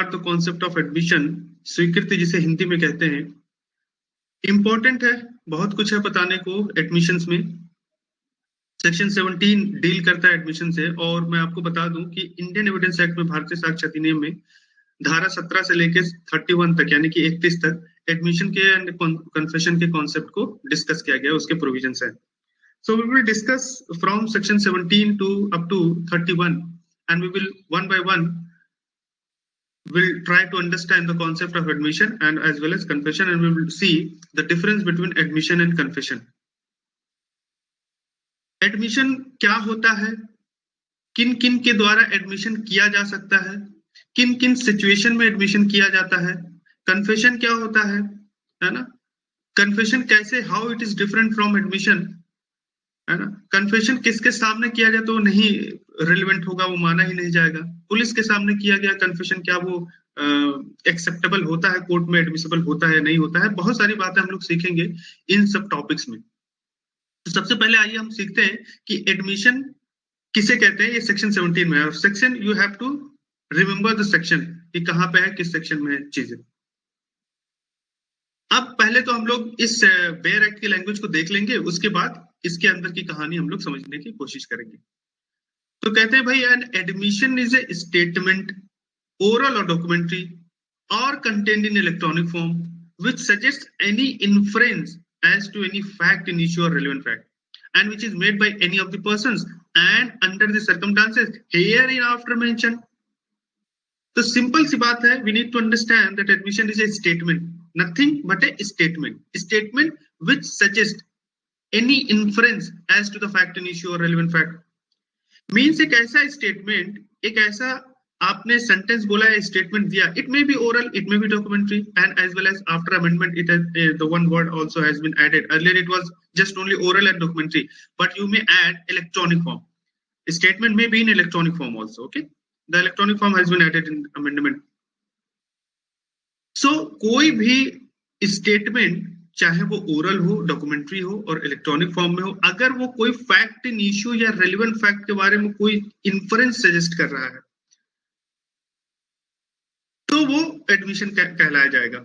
Start the concept of admission, स्वीकृति जिसे हिंदी में कहते हैं, इंपॉर्टेंट है, बहुत कुछ है बताने को एडमिशंस में। सेक्शन 17 डील करता है एडमिशन से, और मैं आपको बता दूं कि इंडियन एविडेंस एक्ट में, भारतीय साक्ष्य अधिनियम में धारा 17 से लेकर 31 तक यानी कि 31 तक एडमिशन के एंड कन्फेशन के कॉन्सेप्ट को डिस्कस किया गया, उसके प्रोविजंस है। So we will discuss from section 17 to up to 31, and we will one by one will try to understand the concept of admission and as well as confession, and we will see the difference between admission and confession. Admission क्या होता है, किन किन के द्वारा admission किया जा सकता है, किन किन सिचुएशन में एडमिशन किया जाता है, कन्फेशन क्या होता है ना, कन्फेशन कैसे, how it is different from admission, है ना। कन्फेशन किसके सामने किया जाए तो नहीं रिलेवेंट होगा, वो माना ही नहीं जाएगा। पुलिस के सामने किया गया कन्फेशन, क्या वो एक्सेप्टेबल होता है, कोर्ट में एडमिसिबल होता है, नहीं होता है। बहुत सारी बातें हम लोग सीखेंगे इन सब टॉपिक्स में। तो सबसे पहले आइए हम सीखते हैं कि एडमिशन किसे कहते हैं। ये सेक्शन 17 में है, और section you have to remember the section कि कहाँ पे है, किस सेक्शन में है चीजें। अब पहले तो हम लोग इस बेयर एक्ट की लैंग्वेज को देख लेंगे, उसके बाद इसके अंदर की कहानी हम लोग समझने की कोशिश करेंगे। तो कहते हैं भाई, N admission is a statement, oral और डॉक्यूमेंट्री और content in electronic form which suggests any inference as to any fact in issue or relevant fact and which is made by any of the persons and under the circumstances herein after mentioned. तो simple सी बात है, we need to understand that admission is a statement, nothing but a statement which suggests any inference as to the fact in issue or relevant fact. Means एक ऐसा statement, एक ऐसा आपने sentence बोला है, स्टेटमेंट दिया, it may be oral, it may be documentary, and as well as after amendment it the one word also has been added. Earlier it was just only oral and documentary, but you may add electronic form. Statement may be in electronic form also. Okay, the electronic form has been added in amendment. So कोई भी statement, चाहे वो oral हो, documentary हो और electronic form में हो, अगर वो कोई फैक्ट इन इश्यू या रेलेवेंट फैक्ट के बारे में कोई इन्फरेंस सजेस्ट कर रहा है तो वो एडमिशन कहलाया जाएगा.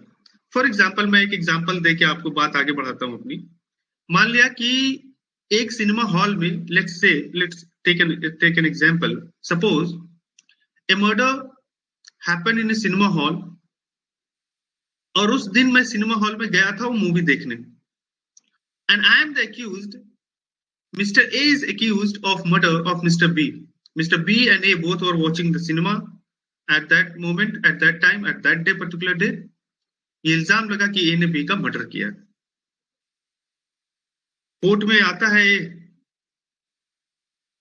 फॉर एग्जाम्पल, मैं एक एग्जाम्पल देके आपको बात आगे बढ़ाता हूं अपनी. मान लिया कि एक सिनेमा हॉल में, let's take an example, suppose a murder happen in a cinema hall, और उस दिन मैं सिनेमा हॉल में गया था वो मूवी देखने, and I am the accused. Mr. A is accused of murder of Mr. B. Mr. B and A both were watching the cinema at that moment, at that time, at that day, particular day. ये इल्जाम लगा कि A ने B का murder किया. Court में आता है A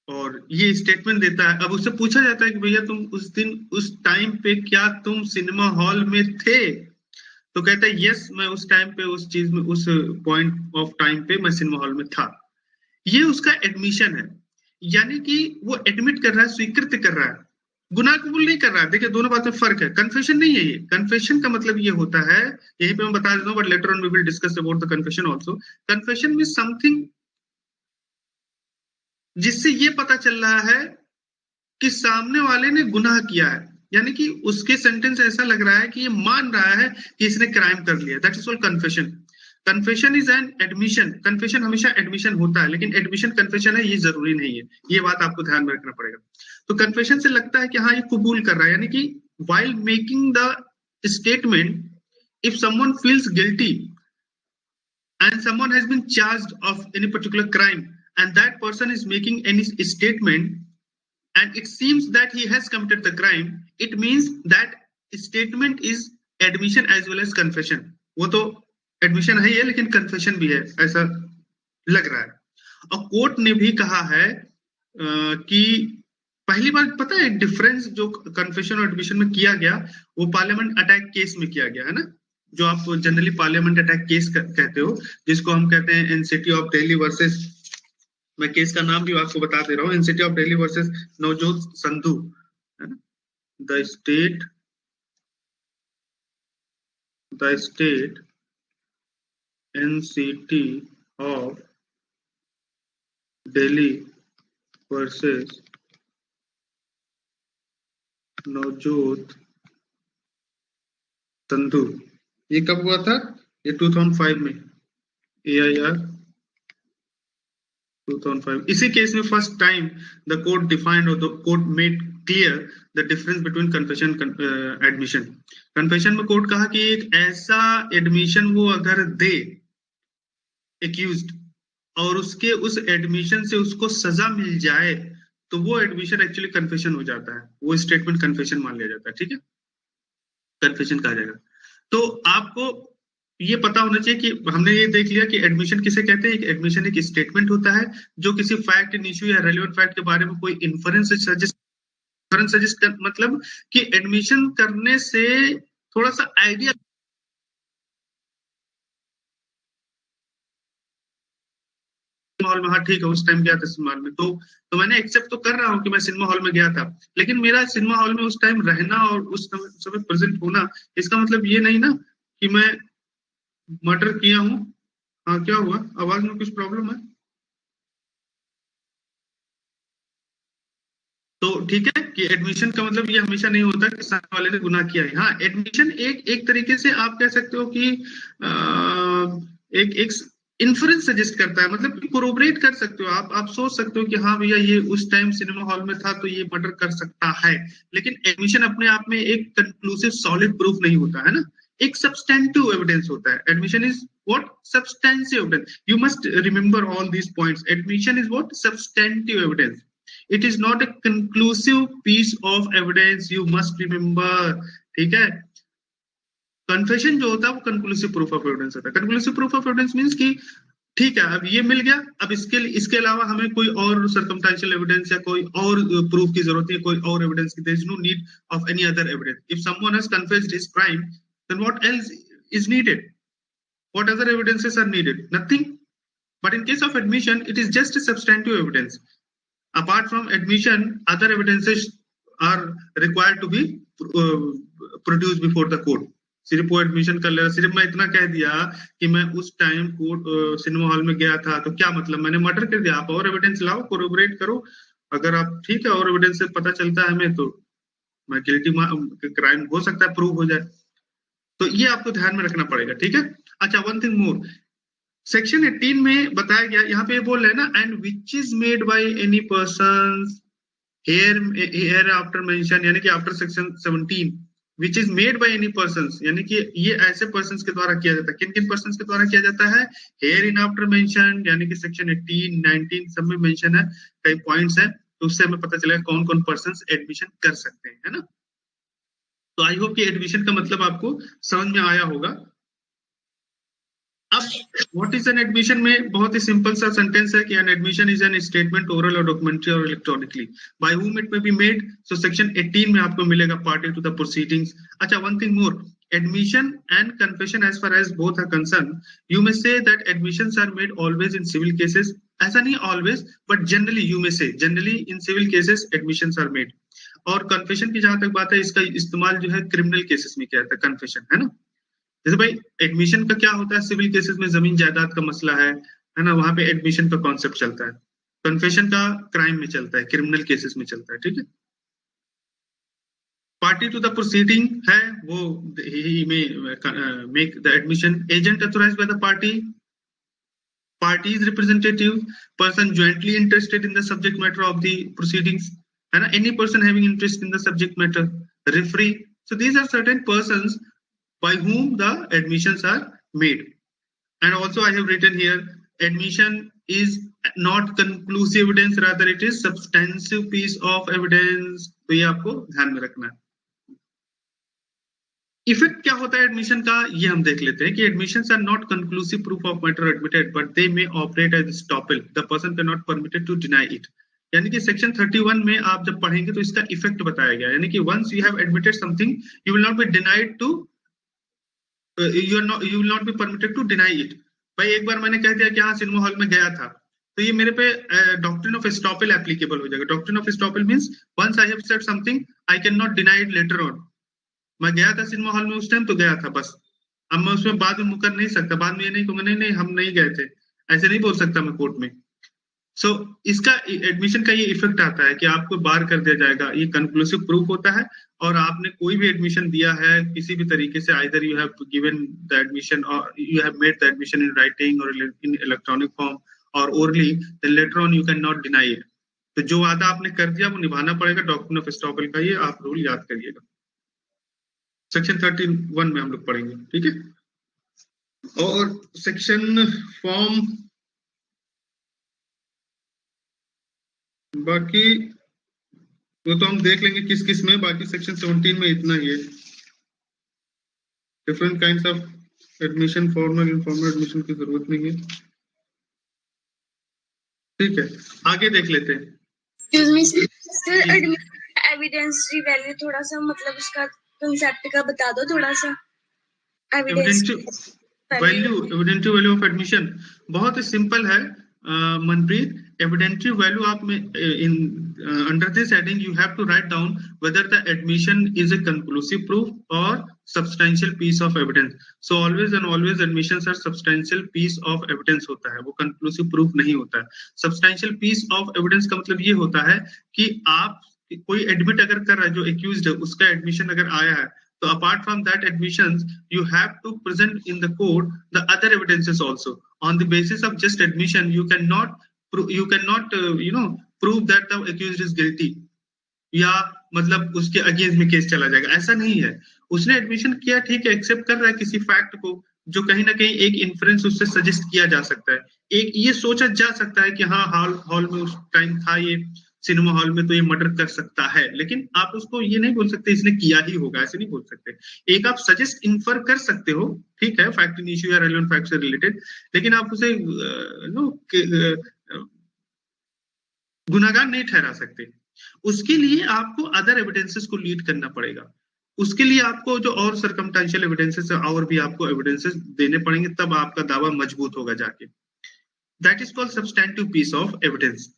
और ये स्टेटमेंट देता है. अब उससे पूछा जाता है कि भैया तुम उस दिन उस टाइम पे क्या तुम सिनेमा हॉल में थे? तो कहता है यस, मैं उस टाइम पे उस चीज में, उस पॉइंट ऑफ टाइम पे मैं सिनेमा हॉल में था. ये उसका एडमिशन है, यानी कि वो एडमिट कर रहा है, स्वीकृत कर रहा है, गुनाह कबूल नहीं कर रहा है. देखिए दोनों बातों में फर्क है. कन्फेशन नहीं है ये. कन्फेशन का मतलब ये होता है, यहीं पे मैं बता देता हूं, but later on we will discuss about the confession also. Confession means something जिससे ये पता चल रहा है कि सामने वाले ने गुनाह किया है, यानी कि उसके सेंटेंस ऐसा लग रहा है कि ये मान रहा है कि इसने क्राइम कर लिया. That is called confession. Confession is an admission. Confession हमेशा एडमिशन होता है, लेकिन एडमिशन कन्फेशन है ये जरूरी नहीं है. ये बात आपको ध्यान में रखना पड़ेगा. तो कन्फेशन से लगता है कि हाँ ये कबूल कर रहा है, यानी कि while making the statement, if someone feels guilty and someone has been charged of any particular crime and that person is making any statement and it seems that he has committed the crime, it means that statement is admission as well as confession. वो तो admission है ये, लेकिन confession भी है, ऐसा लग रहा है. और कोर्ट ने भी कहा है कि पहली बार पता है डिफरेंस जो कन्फेशन और एडमिशन में किया गया, वो पार्लियामेंट अटैक केस में किया गया है ना, जो आप जनरली पार्लियामेंट अटैक केस कहते हो, जिसको हम कहते हैं एनसीटी ऑफ दिल्ली वर्सेस, मैं केस का नाम भी आपको बता दे रहा हूँ, NCT of Delhi versus Navjot Sandhu, है ना. The state NCT of Delhi versus Navjot Sandhu, ये कब हुआ था? ये 2005 में, AIR 2005। इसी केस में first time the court defined और the court made clear the difference between confession admission. Confession में कोर्ट कहा कि एक ऐसा एडमिशन वो अगर दे एक्यूज्ड और उसके उस एडमिशन से उसको सजा मिल जाए तो वो एडमिशन एक्चुअली कन्फेशन हो जाता है, वो स्टेटमेंट कन्फेशन मान लिया जाता है, ठीक है, कन्फेशन कहा जाएगा। तो आपको ये पता होना चाहिए कि हमने ये देख लिया कि एडमिशन किसे कहते हैं। एक एडमिशन एक स्टेटमेंट होता है जो किसी फैक्ट, इश्यू या रेलेवेंट फैक्ट के बारे में कोई इन्फरेंस सजेस्ट मतलब कि एडमिशन करने से थोड़ा सा आइडिया हॉल में, हाँ ठीक है, उस टाइम गया था सिनेमा हॉल में, तो मैंने एक्सेप्ट तो कर रहा हूँ कि मैं सिनेमा हॉल में गया था, लेकिन मेरा सिनेमा हॉल में उस टाइम रहना और उस समय प्रेजेंट होना, इसका मतलब ये नहीं ना कि मैं मर्डर किया हूँ। हाँ, क्या हुआ? आवाज में कुछ प्रॉब्लम है? तो ठीक है कि एडमिशन का मतलब ये हमेशा नहीं होता कि सामने वाले ने गुनाह किया है। हाँ, एडमिशन एक एक तरीके से आप कह सकते हो कि एक एक इन्फ्रेंस सजेस्ट करता है, मतलब कोरोबरेट कर सकते हो आप सोच सकते हो कि हाँ भैया ये उस टाइम सिनेमा हॉल में था तो ये मर्डर कर सकता है, लेकिन एडमिशन अपने आप में एक कंक्लूसिव सॉलिड प्रूफ नहीं होता है ना, एक सब्सटेंटिव एविडेंस होता है। Admission is what? Substantive evidence. You must remember all these points. Admission is what? Substantive evidence. It is not a conclusive piece of evidence, you must remember, ठीक है। Confession जो होता है वो कंक्लूसिव प्रूफ ऑफ एविडेंस होता है। Conclusive proof of evidence means कि ठीक है, अब ये मिल गया, अब इसके अलावा हमें कोई और सर्कमस्टेंशियल एविडेंस या कोई और प्रूफ की जरूरत है, कोई और एविडेंस की, there is no need of any other evidence. If someone has confessed his crime, then what else is needed? What other evidences are needed? Nothing. But in case of admission, it is just a substantive evidence. Apart from admission, other evidences are required to be produced before the court. सिर्फ वो admission कर लेना, सिर्फ मैं इतना कह दिया कि मैं उस टाइम कोर्ट सिनेमा हॉल में गया था तो क्या मतलब मैंने मर्डर कर दिया? आप और एविडेंस लाओ, कोरोबरेट करो। अगर आप ठीक है और एविडेंस से पता चलता है हमें तो मैं गिल्टी, क्राइम हो सकता है प्रूव हो जाए। तो ये आपको ध्यान में रखना पड़ेगा, ठीक है। अच्छा, वन थिंग मोर, सेक्शन 18 में बताया गया, यहाँ पे बोल रहे हैं ना, and which is made by any person, hereafter mention, यानी कि after section 17, which is made by any person, यानी कि ये ऐसे पर्सन के द्वारा किया जाता है। किन किन पर्सन के द्वारा किया जाता है? हेयर इन आफ्टर मेंशन, यानी कि सेक्शन 18, 19 सब में मेंशन है, कई पॉइंट्स है, तो उससे हमें पता चलेगा कौन कौन पर्सन एडमिशन कर सकते हैं, है ना। तो आई होप कि एडमिशन का मतलब आपको समझ में आया होगा। अब व्हाट इज एन एडमिशन में बहुत ही सिंपल सा सेंटेंस है कि an admission is an statement, oral और डॉक्यूमेंट्री और electronically, by whom it may be made। So section 18 में आपको मिलेगा पार्टी टू द प्रोसीडिंग्स। अच्छा, one thing more, admission and confession as far as both are concerned, you may say that admissions are made always in civil cases। ऐसा नहीं always, but generally you may say generally in civil cases admissions are made। और confession की जहां तक बात है, इसका इस्तेमाल जो है क्रिमिनल केसेस में किया जाता है, confession, है ना। जैसे भाई एडमिशन का क्या होता है, सिविल केसेस में जमीन जायदाद का मसला है ना, वहां पे एडमिशन का कॉन्सेप्ट चलता है। कन्फेशन का क्राइम में चलता है, क्रिमिनल केसेस में चलता है, ठीक है। पार्टी टू द प्रोसीडिंग है वो, ही में make the admission, agent authorised by the party, parties representative, person jointly interested in the subject matter of the proceedings, and any person having interest in the subject matter, referee। So these are certain persons by whom the admissions are made। And also I have written here, admission is not conclusive evidence, rather it is substantive piece of evidence। तो ये आपको ध्यान में रखना है। Effect क्या होता है एडमिशन का, ये हम देख लेते हैं कि admissions are not conclusive proof of matter admitted, but they may operate as estoppel, the person can not permitted to deny it. यानी कि सेक्शन 31 में आप जब पढ़ेंगे तो इसका इफेक्ट बताया गया, यानी कि once you have admitted something, you will not be denied to, you will not be permitted to deny it. भाई एक बार मैंने कह दिया कि हाँ सिनेमा हॉल में गया था, तो ये मेरे पे डॉक्ट्रिन ऑफ एस्टॉपल एप्लीकेबल हो जाएगा। Doctrine of estoppel means once I have said something, I can not deny it later on. मैं गया था सिनेमा हॉल में उस टाइम तो गया था बस, अब मैं उसमें बाद में मुकर नहीं सकता, बाद में ये नहीं कहूंगा नहीं नहीं हम नहीं गए थे, ऐसे नहीं बोल सकता मैं कोर्ट में। सो इसका एडमिशन का ये इफेक्ट आता है कि आपको बार कर दिया जाएगा, ये कंक्लूसिव प्रूफ होता है। और आपने कोई भी एडमिशन दिया है किसी भी तरीके से, either you have given the admission और you have made the admission in writing और इन इलेक्ट्रॉनिक फॉर्म और orally, then later on you can not deny it. तो जो वादा आपने कर दिया वो निभाना पड़ेगा। डॉक्ट्रिन ऑफ एस्टॉपेल का ये आप रूल याद करिएगा, सेक्शन 31 में हम लोग पढ़ेंगे, ठीक है। और सेक्शन फॉर्म बाकी वो तो हम देख लेंगे किस किस में, बाकी सेक्शन 17 में इतना ही है। Different kinds of admission, formal informal admission की जरूरत नहीं है, ठीक है। आगे देख लेते हैं। एक्सक्यूज मी सर, एविडेंस की वैल्यू थोड़ा सा मतलब उसका कांसेप्ट का बता दो थोड़ा सा। एविडेंटिव वैल्यू ऑफ एडमिशन बहुत ही सिंपल है मनप्रीत। एविडेंटिव वैल्यू आप में in under this heading you have to write down whether the admission is a conclusive proof और substantial piece of evidence. So always and always admissions are substantial piece of evidence होता है, वो conclusive proof नहीं होता है। Substantial piece of evidence का मतलब ये होता है कि आप कोई एडमिट अगर कर रहा है, जो एक्यूज्ड है उसका एडमिशन अगर आया है, so apart from that admissions you have to present in the court the other evidences also. On the basis of just admission you cannot prove that the accused is guilty, या मतलब उसके against में case चला जाएगा, ऐसा नहीं है। उसने एडमिशन किया, ठीक है, एक्सेप्ट कर रहा है किसी फैक्ट को जो कहीं ना कहीं एक इन्फ्रेंस उससे सजेस्ट किया जा सकता है, एक ये सोचा जा सकता है कि हाँ हॉल में उस टाइम था, ये सिनेमा हॉल में, तो ये मर्डर कर सकता है। लेकिन आप उसको ये नहीं बोल सकते इसने किया ही होगा, ऐसे नहीं बोल सकते। एक आप सजेस्ट इन्फर कर सकते हो, ठीक है, फैक्ट इन इश्यू या रेलेवेंट फैक्ट से रिलेटेड, लेकिन आप उसे गुनाहगार नहीं ठहरा सकते। उसके लिए आपको अदर एविडेंसेस को लीड करना पड़ेगा। उसके लिए आपको जो और सर्कमस्टेंशियल एविडेंसेस है और भी आपको एविडेंसेस देने पड़ेंगे, तब आपका दावा मजबूत होगा जाके। That is called substantive piece of evidence.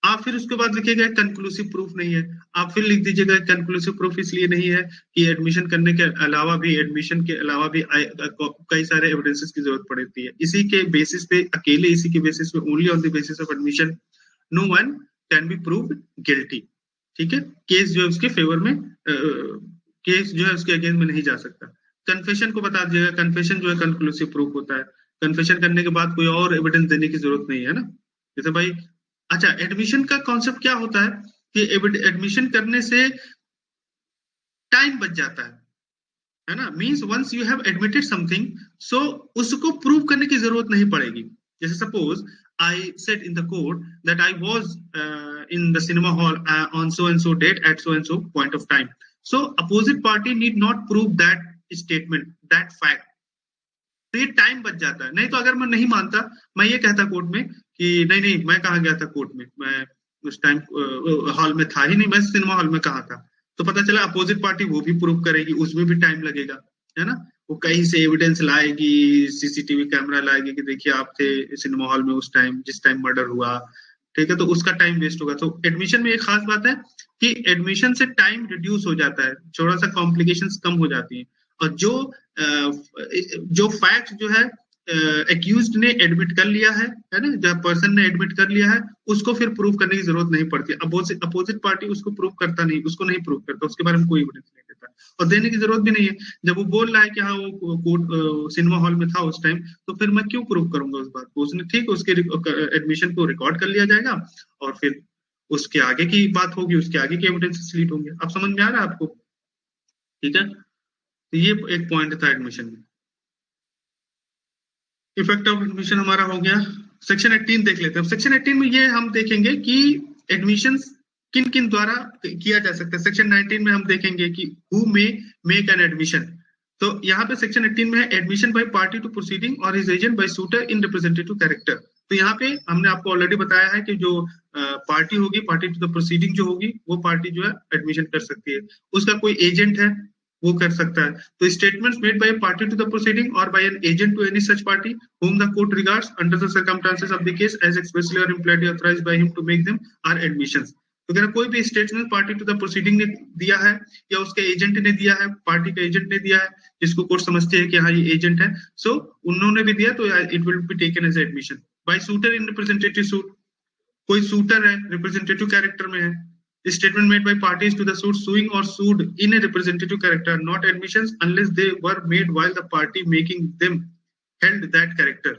आप फिर उसके बाद लिखिएगा कंक्लूसिव प्रूफ नहीं है, आप फिर लिख दीजिएगा कंक्लूसिव प्रूफ इसलिए नहीं है कि एडमिशन करने के अलावा भी, एडमिशन के अलावा भी कई सारे एविडेंसेस की जरूरत पड़ती है। इसी के बेसिस पे, अकेले इसी के बेसिस पे, only on the basis of admission no one can be proved guilty, ठीक है। केस जो है उसके फेवर में, केस जो है उसके अगेंस्ट में नहीं जा सकता। कन्फेशन को बता दीजिएगा, कन्फेशन जो है कंक्लूसिव प्रूफ होता है। कन्फेशन करने के बाद कोई और एविडेंस देने की जरूरत नहीं है ना। जैसे भाई, अच्छा, एडमिशन का कॉन्सेप्ट क्या होता है कि एडमिशन करने से टाइम बच जाता है ना। Means once you have admitted something, so उसको प्रूव करने की जरूरत नहीं पड़ेगी। जैसे suppose I said in the court that I was in the cinema hall on so and so date at so and so point of time, so opposite party need not prove that statement, that fact. तो ये time बच जाता है। नहीं तो अगर मैं नहीं मानता, मैं ये कहता कोर्ट में कि नहीं मैं कहाँ गया था कोर्ट में, मैं उस टाइम हॉल में था ही नहीं, मैं सिनेमा हॉल में कहाँ था, तो पता चला अपोजिट पार्टी वो भी प्रूव करेगी, उसमें भी टाइम लगेगा, है ना। वो कहीं से एविडेंस लाएगी, सीसीटीवी कैमरा लाएगी कि देखिए आप थे सिनेमा हॉल में उस टाइम जिस टाइम मर्डर हुआ, ठीक है, तो उसका टाइम वेस्ट होगा। तो एडमिशन में एक खास बात है कि एडमिशन से टाइम रिड्यूस हो जाता है, थोड़ा सा कॉम्प्लिकेशंस कम हो जाती है। और जो फैक्ट जो है एक्यूज्ड ने एडमिट कर लिया है ना, जब पर्सन ने एडमिट कर लिया है, उसको फिर प्रूव करने की जरूरत नहीं पड़ती। अपोजिट पार्टी उसको प्रूव करता नहीं, उसको नहीं प्रूव करता, उसके बारे में कोई एविडेंस नहीं देता और देने की जरूरत भी नहीं है। जब वो बोल रहा है कि हाँ वो कोर्ट सिनेमा हॉल में था उस टाइम, तो फिर मैं क्यों प्रूव करूंगा उस बात को। उसने ठीक, उसके एडमिशन को रिकॉर्ड कर लिया जाएगा और फिर उसके आगे की बात होगी, उसके आगे के एविडेंस लीड होंगे। अब समझ में आ रहा है आपको, ठीक है। तो ये एक पॉइंट था एडमिशन में। इफेक्ट ऑफ एडमिशन हमारा हो गया। सेक्शन 18 देख लेते हैं। सेक्शन 18 में ये हम देखेंगे कि एडमिशन किन किन द्वारा किया जा सकता है। सेक्शन 19 में हम देखेंगे कि who may make an admission. तो यहाँ पे सेक्शन 18 में है admission by party to proceeding और his agent by suitor in representative character. तो यहाँ पे हमने आपको ऑलरेडी बताया है कि जो पार्टी होगी, पार्टी टू द प्रोसीडिंग जो होगी, वो पार्टी जो है एडमिशन कर सकती है। उसका कोई एजेंट है वो कर सकता है। तो statements made by party to the proceeding और by an agent to any such party whom the court regards under the circumstances of the case as expressly or impliedly authorized by him to make them are admissions। तो अगर कोई भी statement party to the proceeding ने दिया है या उसके agent ने दिया है, पार्टी का एजेंट ने दिया है, जिसको कोर्ट समझते हैं कि हाँ ये एजेंट है, सो उन्होंने भी दिया, तो it will be taken as admission by suitor in representative suit. कोई सूटर है, रिप्रेजेंटेटिव कैरेक्टर में है. Statement made by parties to the suit suing or sued in a representative character, not admissions unless they were made while the party making them held that character.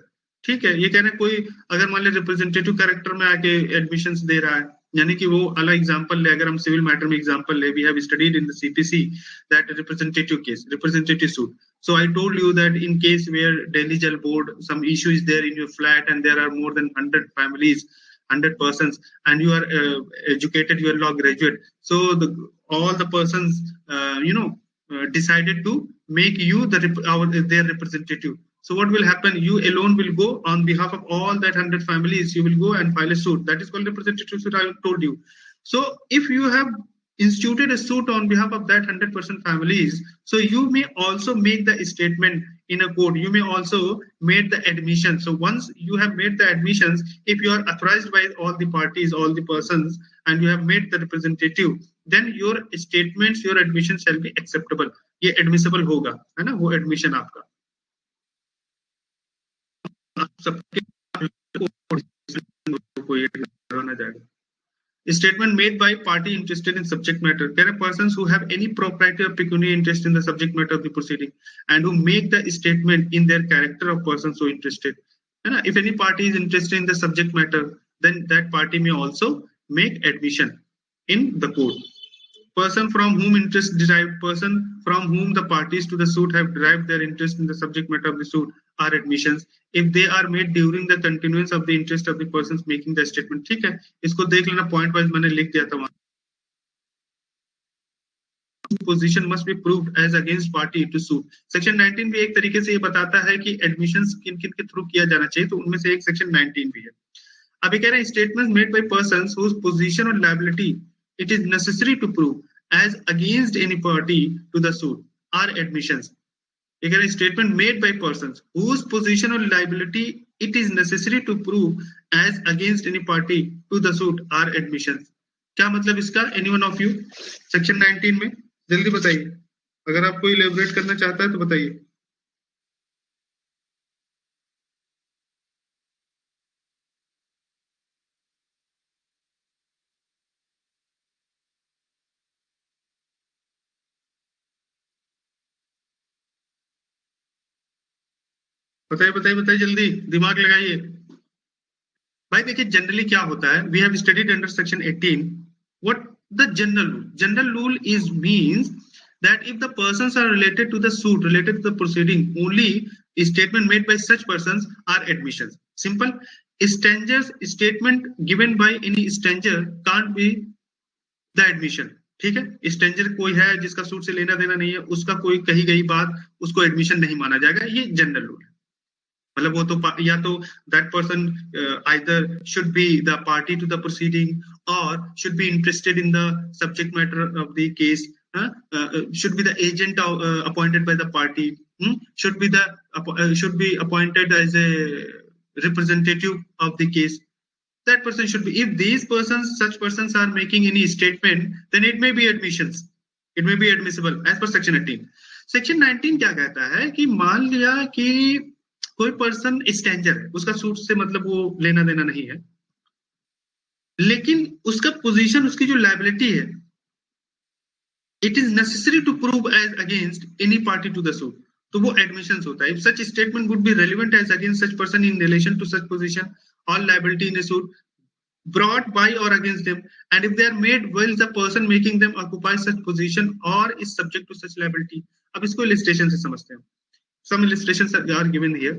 ठीक है, ये कहना कोई अगर मान ली रिप्रेजेंटेटिव कैरेक्टर में आके एडमिशंस दे रहा है, यानी कि वो अलग एग्जांपल ले, अगर हम सिविल मैटर में एग्जांपल ले, we have studied in the CPC that representative case, representative suit. So I told you that in case where Delhi Jal Board, some issue is there in your flat and there are more than 100 families, 100 persons, and you are educated, you are law graduate. So all the persons, decided to make you their representative. So what will happen? You alone will go on behalf of all that 100 families. You will go and file a suit. That is called representative suit. I told you. So if you have instituted a suit on behalf of that 100% families, so you may also make the statement in a court. You may also make the admission. So once you have made the admissions, if you are authorized by all the parties, all the persons, and you have made the representative, then your statements, your admission shall be acceptable. ये admissible होगा, है ना, वो admission आपका. Statement made by party interested in subject matter. There are persons who have any proprietary or pecuniary interest in the subject matter of the proceeding and who make the statement in their character of person so interested. And if any party is interested in the subject matter, then that party may also make admission in the court. Person from whom interest derived, person from whom the parties to the suit have derived their interest in the subject matter of the suit are admissions if they are made during the continuance of the interest of the persons making the statement. ठीक है, इसको देख लेना, point wise मैंने लिख दिया था वहां. Position must be proved as against party to suit. Section 19 भी एक तरीके से ये बताता है कि admissions किन किन के थ्रू किया जाना चाहिए, तो उनमें से एक section 19 भी है. अभी कह रहे हैं statements made by persons whose position or liability it is necessary to prove as against any party to the suit are admissions. ये कह रहे हैं statement made by persons whose position or liability it is necessary to prove as against any party to the suit are admissions. क्या मतलब इसका? Any one of you section 19 में जल्दी बताइए, अगर आप कोई elaborate करना चाहता है तो बताइए. बताइए बताइए बताइए, जल्दी दिमाग लगाइए भाई. देखिए जनरली क्या होता है, we have studied under section 18 what the general rule is means that if the persons are related to the suit, related to the proceeding, only statement made by such persons are admissions. Simple. Strangers statement given by any stranger can't be the admission. ठीक है, stranger कोई है जिसका suit से लेना देना नहीं है, उसका कोई कही गई बात उसको एडमिशन नहीं माना जाएगा. ये जनरल रूल है. मतलब वो तो या तो that person either should be the party to the proceeding और should be interested in the subject matter of the case, should be the agent appointed by the party, should be appointed as a representative of the case. That person should be. If these persons, such persons are making any statement, then it may be admissions. It may be admissible as per section 18. Section 19 क्या कहता है कि मान लिया कि कोई person stranger, उसका suit से मतलब वो लेना देना नहीं है, लेकिन उसका पोजीशन, उसकी जो लायबिलिटी है, it is necessary to prove as against any party to the suit, तो वो admissions होता है. If such statement would be relevant as against such person in relation to such position or liability in a suit brought by or against them, and if they are made while the person making them occupies such position or is subject to such liability. अब इसको illustration से समझते हैं. Some illustrations are given here.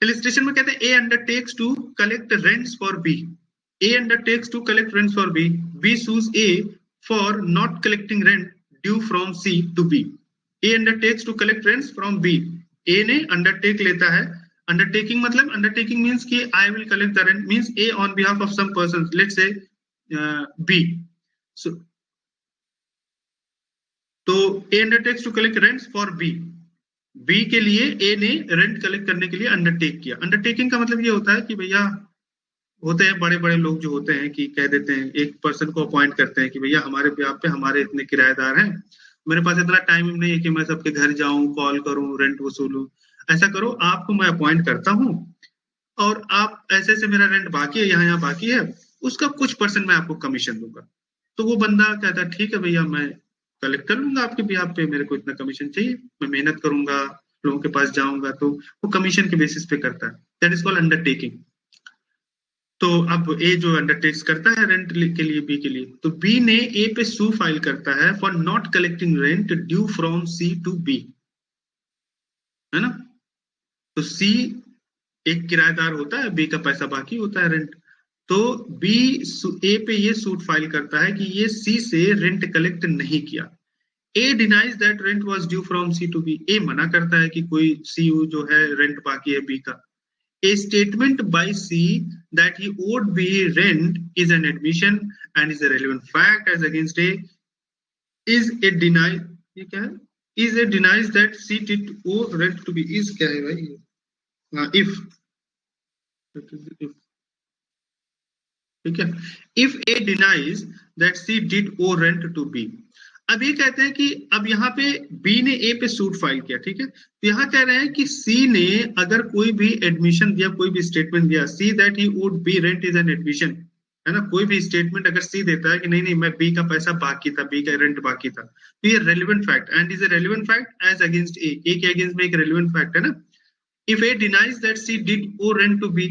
Illustration में कहते हैं A undertakes to collect rents for B. A undertakes to collect rents for B. B sues A for not collecting rent due from C to B. A undertakes to collect rents from B. A ने undertake लेता है. Undertaking मतलब, undertaking means कि I will collect the rent, means A on behalf of some persons, let's say B. So तो A undertakes to collect rents for B. B के लिए A ने rent collect करने के लिए undertake किया. Undertaking का मतलब ये होता है कि भैया होते हैं बड़े बड़े लोग जो होते हैं कि कह देते हैं, एक पर्सन को अपॉइंट करते हैं कि भैया हमारे ब्याह पे हमारे इतने किराएदार हैं, मेरे पास इतना टाइम नहीं है कि मैं सबके घर जाऊं, कॉल करूं, रेंट वसूलूं. ऐसा करो, आपको मैं अपॉइंट करता हूं और आप ऐसे से मेरा रेंट बाकी है, यहाँ बाकी है, उसका कुछ % मैं आपको कमीशन दूंगा। तो वो बंदा कहता है ठीक है भैया, मैं कलेक्ट कर लूंगा आपके बिहाफ पे, मेरे को इतना कमीशन चाहिए, मैं मेहनत करूंगा, लोगों के पास जाऊंगा, तो वो कमीशन के बेसिस पे करता है। That is called undertaking. तो अब ए जो अंडरटेक्स करता है रेंट के लिए बी के लिए, तो बी ने ए पे सू फाइल करता है for not collecting rent due from C to B, है ना। तो सी एक किराएदार होता है, बी का पैसा बाकी होता है रेंट। तो बी ए पे ये सूट फाइल करता है कि ये सी से रेंट कलेक्ट नहीं किया। A denies that rent was due from C to B, A मना करता है कि कोई सी जो है रेंट बाकी है बी का। A statement by C that he owed B rent is an admission and is a relevant fact as against A is a deny, ये क्या है, is a denies that C did owe rent to B, is क्या है भाई, if, ठीक है, if A denies that C did owe rent to B। अब ये कहते हैं कि अब यहाँ पे बी ने ए पे सूट फाइल किया, ठीक है, तो यहाँ कह रहे हैं कि सी ने अगर कोई भी एडमिशन दिया, कोई भी स्टेटमेंट दिया, see that he would be rent is an admission, है ना, कोई भी स्टेटमेंट अगर सी देता है कि नहीं नहीं मैं बी का पैसा बाकी था, बी का रेंट बाकी था, तो ये relevant fact and is a relevant fact as against A, A के अगेंस्ट में एक रेलिवेंट फैक्ट है ना। If A denies that C did owe rent to B,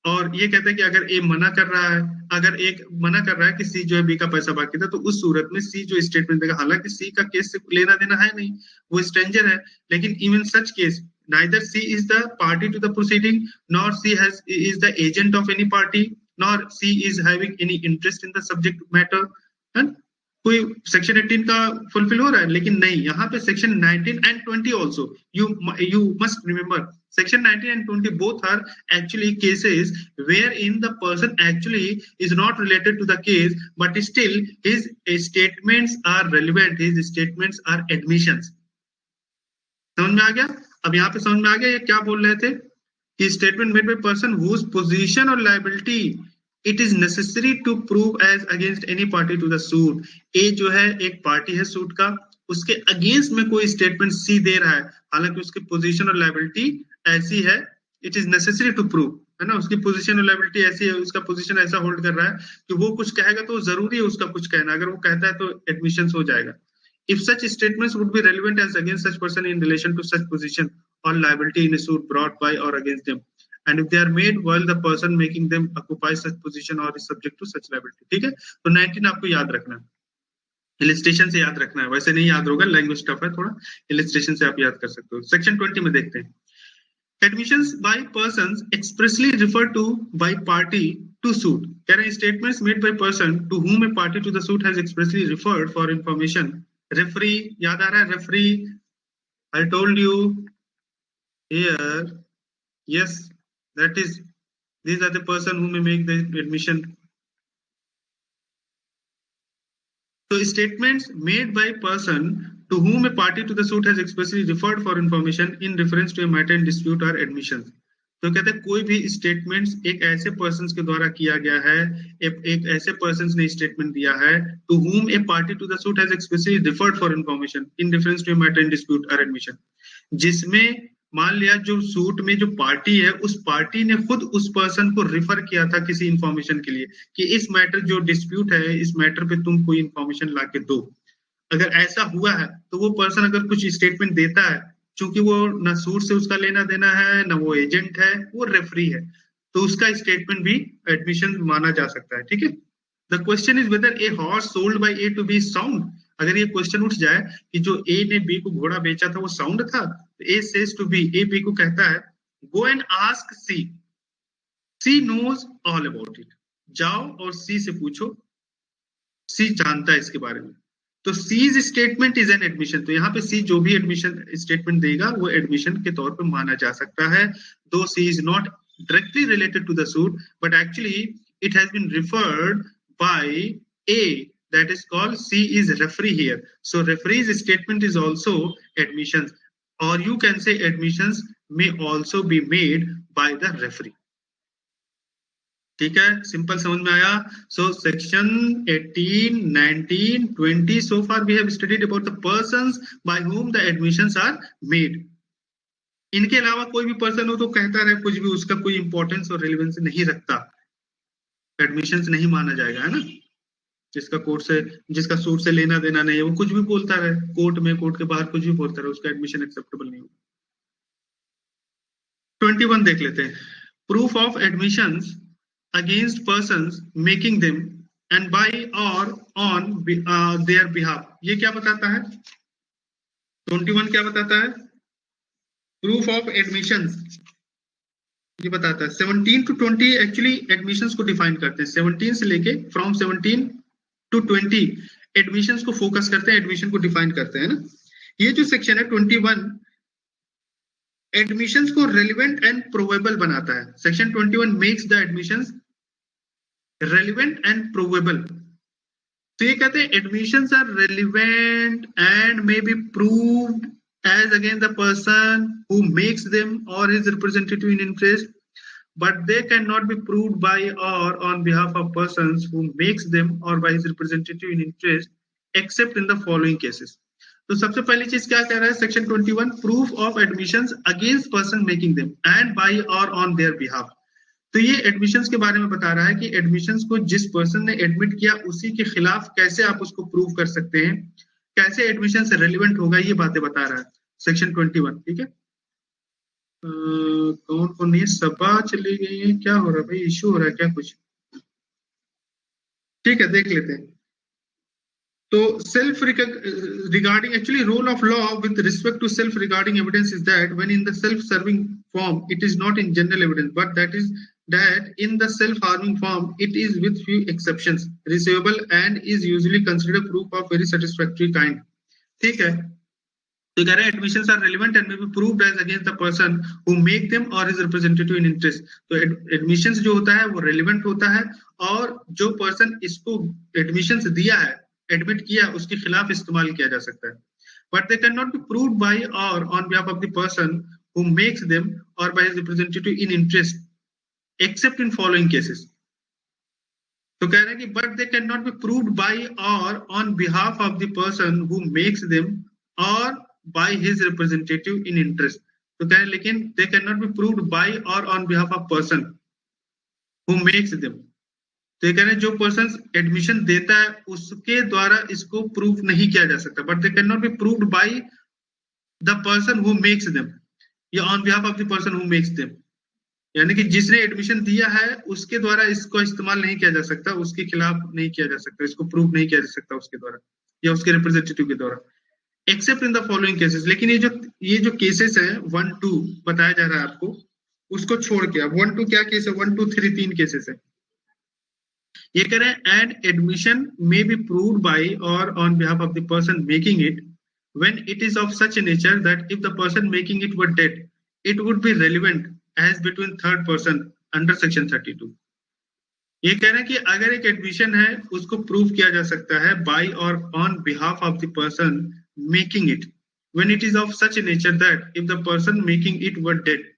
और ये कहता है कि अगर ए मना कर रहा है, अगर एक मना कर रहा है कि सी जो है बी का पैसा बाकी था, तो उस सूरत में सी जो स्टेटमेंट देगा, हालांकि सी का केस से लेना देना है नहीं, वो स्ट्रेंजर है, लेकिन even such case neither C is the party to the proceeding nor C is the agent of any party nor C is having any interest in the subject matter, है। कोई सेक्शन 18 का fulfil हो रहा है, लेकिन नहीं, यहाँ पे section 19 and 20 also, you must remember section 19 and 20 both are actually cases wherein the person actually is not related to the case, but still his statements are relevant, his statements are admissions। समझ में आ गया? अब यहाँ पे समझ में आ गया ये क्या बोल रहे थे कि statement made by person whose position और liability it is necessary to prove as against any party to the suit. A जो है एक पार्टी है सूट का, उसके अगेंस्ट में कोई स्टेटमेंट सी दे रहा है, हालांकि उसकी पोजीशन और लायबिलिटी ऐसी है, it is necessary to prove, है ना, उसकी पोजीशन और लायबिलिटी ऐसी है, उसका पोजीशन ऐसा होल्ड कर रहा है कि वो कुछ कहेगा तो जरूरी है उसका कुछ कहना, अगर वो कहता है तो एडमिशन हो जाएगा। If such statements would be relevant as against such person in relation to such position or liability in a suit brought by or against them, and if they are made while the person making them occupy such position or is subject to such liability, ठीक है। तो 19 आपको याद रखना है, illustration से याद रखना है, वैसे नहीं याद होगा, लैंग्वेज टफ है थोड़ा, इलिस्ट्रेशन से आप याद कर सकते हो। सेक्शन 20 में देखते हैं, admissions by persons expressly referred to by party to suit, कह रहे हैं statements made by person to whom a party to the suit has expressly referred for information। Referee याद आ रहा है, referee, I told you here, yes that is, these are the person who may make the admission। So statements made by person to whom a party to the suit has expressly referred for information in reference to a matter in dispute are admissions। तो कहते हैं कोई भी statements एक ऐसे person के द्वारा किया गया है, एक ऐसे पर्सन ने स्टेटमेंट दिया है, to whom a party to the suit has expressly referred for information in reference to a matter in dispute are admission, जिसमें मान लिया जो सूट में जो पार्टी है, उस पार्टी ने खुद उस पर्सन को रिफर किया था किसी इंफॉर्मेशन के लिए कि इस मैटर जो डिस्प्यूट है, इस मैटर पे तुम कोई इंफॉर्मेशन लाके दो। अगर ऐसा हुआ है तो वो पर्सन अगर कुछ स्टेटमेंट देता है, चूंकि वो ना सूट से उसका लेना देना है, ना वो एजेंट है, वो रेफरी है, तो उसका स्टेटमेंट भी एडमिशन माना जा सकता है, ठीक है। The question is whether a horse sold by A to B sound. अगर ये क्वेश्चन उठ जाए कि जो ए ने बी को घोड़ा बेचा था वो साउंड था, तो A says to B, A B को कहता है go and ask C, C knows all about it, जाओ और सी से पूछो, सी जानता है इसके बारे में। तो सीज स्टेटमेंट इज एन एडमिशन, तो यहाँ पे सी जो भी एडमिशन स्टेटमेंट देगा वो एडमिशन के तौर पे माना जा सकता है, though C is not directly related to the suit, but actually it has been referred by A, that is called C is referee here. So referee's statement is also admissions, or you can say admissions may also be made by the referee। ठीक है, simple समझ में आया। सो section 18, 19, 20 so far we have studied about the persons by whom the admissions are made। इनके अलावा कोई भी person हो तो कहता रहे कुछ भी, उसका कोई इंपॉर्टेंस और रेलेवेंस नहीं रखता। एडमिशंस नहीं माना जाएगा, है ना। जिसका सूट से लेना देना नहीं है, वो कुछ भी बोलता रहे कोर्ट में, कोर्ट के बाहर कुछ भी बोलता रहे, उसका एडमिशन एक्सेप्टेबल नहीं होगा। 21 देख लेते हैं। Proof of admissions against persons making them and by और ऑन देयर बिहाफ। ये क्या बताता है? 21 क्या बताता है? प्रूफ ऑफ एडमिशंस ये बताता है। 17 to 20 एक्चुअली एडमिशंस को डिफाइन करते हैं। 17 से लेके फ्रॉम 17 to 20 एडमिशंस को फोकस करते हैं, एडमिशन को डिफाइन करते हैं ना। ये जो सेक्शन है 21 एडमिशंस को रेलिवेंट एंड प्रोबेबल बनाता है। Section 21 makes the admissions relevant and probable. तो ये कहते हैं admissions are relevant and may be proved as against the person who makes them or his representative in interest, but they cannot be proved by or on behalf of persons who makes them or by his representative in interest except in the following cases. तो सबसे पहली चीज क्या कह रहा है section 21? Proof of admissions against person making them and by और on their behalf. तो ये एडमिशंस के बारे में बता रहा है कि एडमिशंस को जिस पर्सन ने एडमिट किया उसी के खिलाफ कैसे आप उसको प्रूव कर सकते हैं, कैसे एडमिशन से रेलिवेंट होगा, ये बातें बता रहा है सेक्शन 21। ठीक है। कौन कौन नहीं, सभा चली गई है, क्या हो रहा है भाई, इश्यू हो रहा है क्या कुछ? ठीक है, देख लेते हैं। तो self regarding actually role of law with respect to self regarding evidence is that when in the self serving form it is not in general evidence but that in the self-harming form it is with few exceptions receivable and is usually considered proof of very satisfactory kind। ठीक है। तो कह रहे हैं admissions are relevant and may be proved as against the person who make them or his representative in interest. तो admissions जो होता है वो रेलेवेंट होता है और जो पर्सन इसको एडमिशंस दिया है, एडमिट किया, उसके खिलाफ इस्तेमाल किया जा सकता है। But they can not be proved by और on behalf of the person who makes them और by his representative in interest except in following cases। तो कह रहे हैं कि but they cannot be proved by or on behalf of the person who makes them or by his representative in interest। तो कह रहे हैं लेकिन they cannot be proved by or on behalf of person who makes them। तो ये कह रहे हैं जो पर्सन एडमिशन देता है उसके द्वारा इसको प्रूव नहीं किया जा सकता, but they cannot be proved by the person who makes them या on behalf of the person who makes them। यानी कि जिसने एडमिशन दिया है उसके द्वारा इसको इस्तेमाल नहीं किया जा सकता, उसके खिलाफ नहीं किया जा सकता, इसको प्रूव नहीं किया जा सकता उसके द्वारा या उसके रिप्रेजेंटेटिव के द्वारा, accept in the following cases. लेकिन ये जो केसेस है 1 2 बताया जा रहा है आपको, उसको छोड़ के अब 1 2 क्या केस है, 1 2 3 3 केसेस है। ये कह रहे हैं and admission may be proved by और on behalf of the person making it when it is of such nature that if the person making it were dead it would be relevant as between third person under section 32। ये कह रहे हैं कि अगर एक admission है उसको prove किया जा सकता है by or on behalf of the person making it when it is of such a nature that if the person making it were dead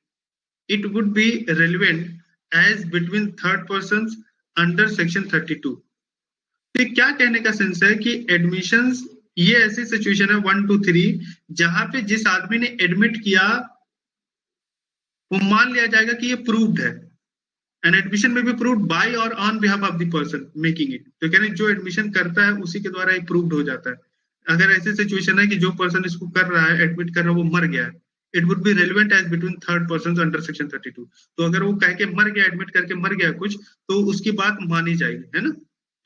it would be relevant as between third persons under section 32। तो क्या कहने का sense है कि admissions ये ऐसी situation है 1 2 3 जहां पे जिस आदमी ने एडमिट किया वो मान लिया जाएगा कि ये प्रूव्ड है। एन एडमिशन में भी प्रूव्ड बाय और on behalf of the person making it. तो कहने जो एडमिशन करता है उसी के द्वारा ये प्रूव्ड हो जाता है। अगर ऐसी सिचुएशन है कि जो पर्सन इसको कर रहा है, एडमिट कर रहा है, वो मर गया है, it would be relevant as between third person under section 32। तो अगर वो कह के मर गया, एडमिट करके मर गया कुछ, तो उसकी बात मानी जाएगी, है ना।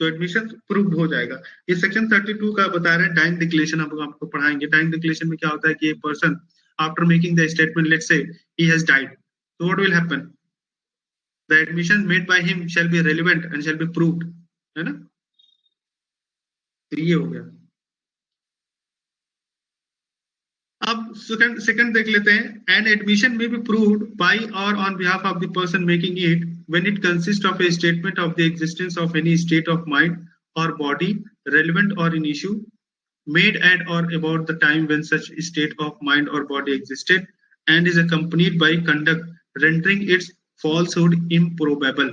तो एडमिशन प्रूव्ड हो जाएगा। ये सेक्शन 32 का बता रहे हैं डाइंग डिक्लेरेशन, आपको पढ़ाएंगे। डाइंग डिक्लेरेशन में क्या होता है कि एक person after making the statement, let's say he has died, so what will happen? The admission made by him shall be relevant and shall be proved, है ना। तो ये हो गया। अब सेकंड देख लेते हैं। An admission may be proved by or on behalf of the person making it when it consists of a statement of the existence of any state of mind or body relevant or in issue made at or about the time when such state of mind or body existed and is accompanied by conduct rendering its falsehood improbable।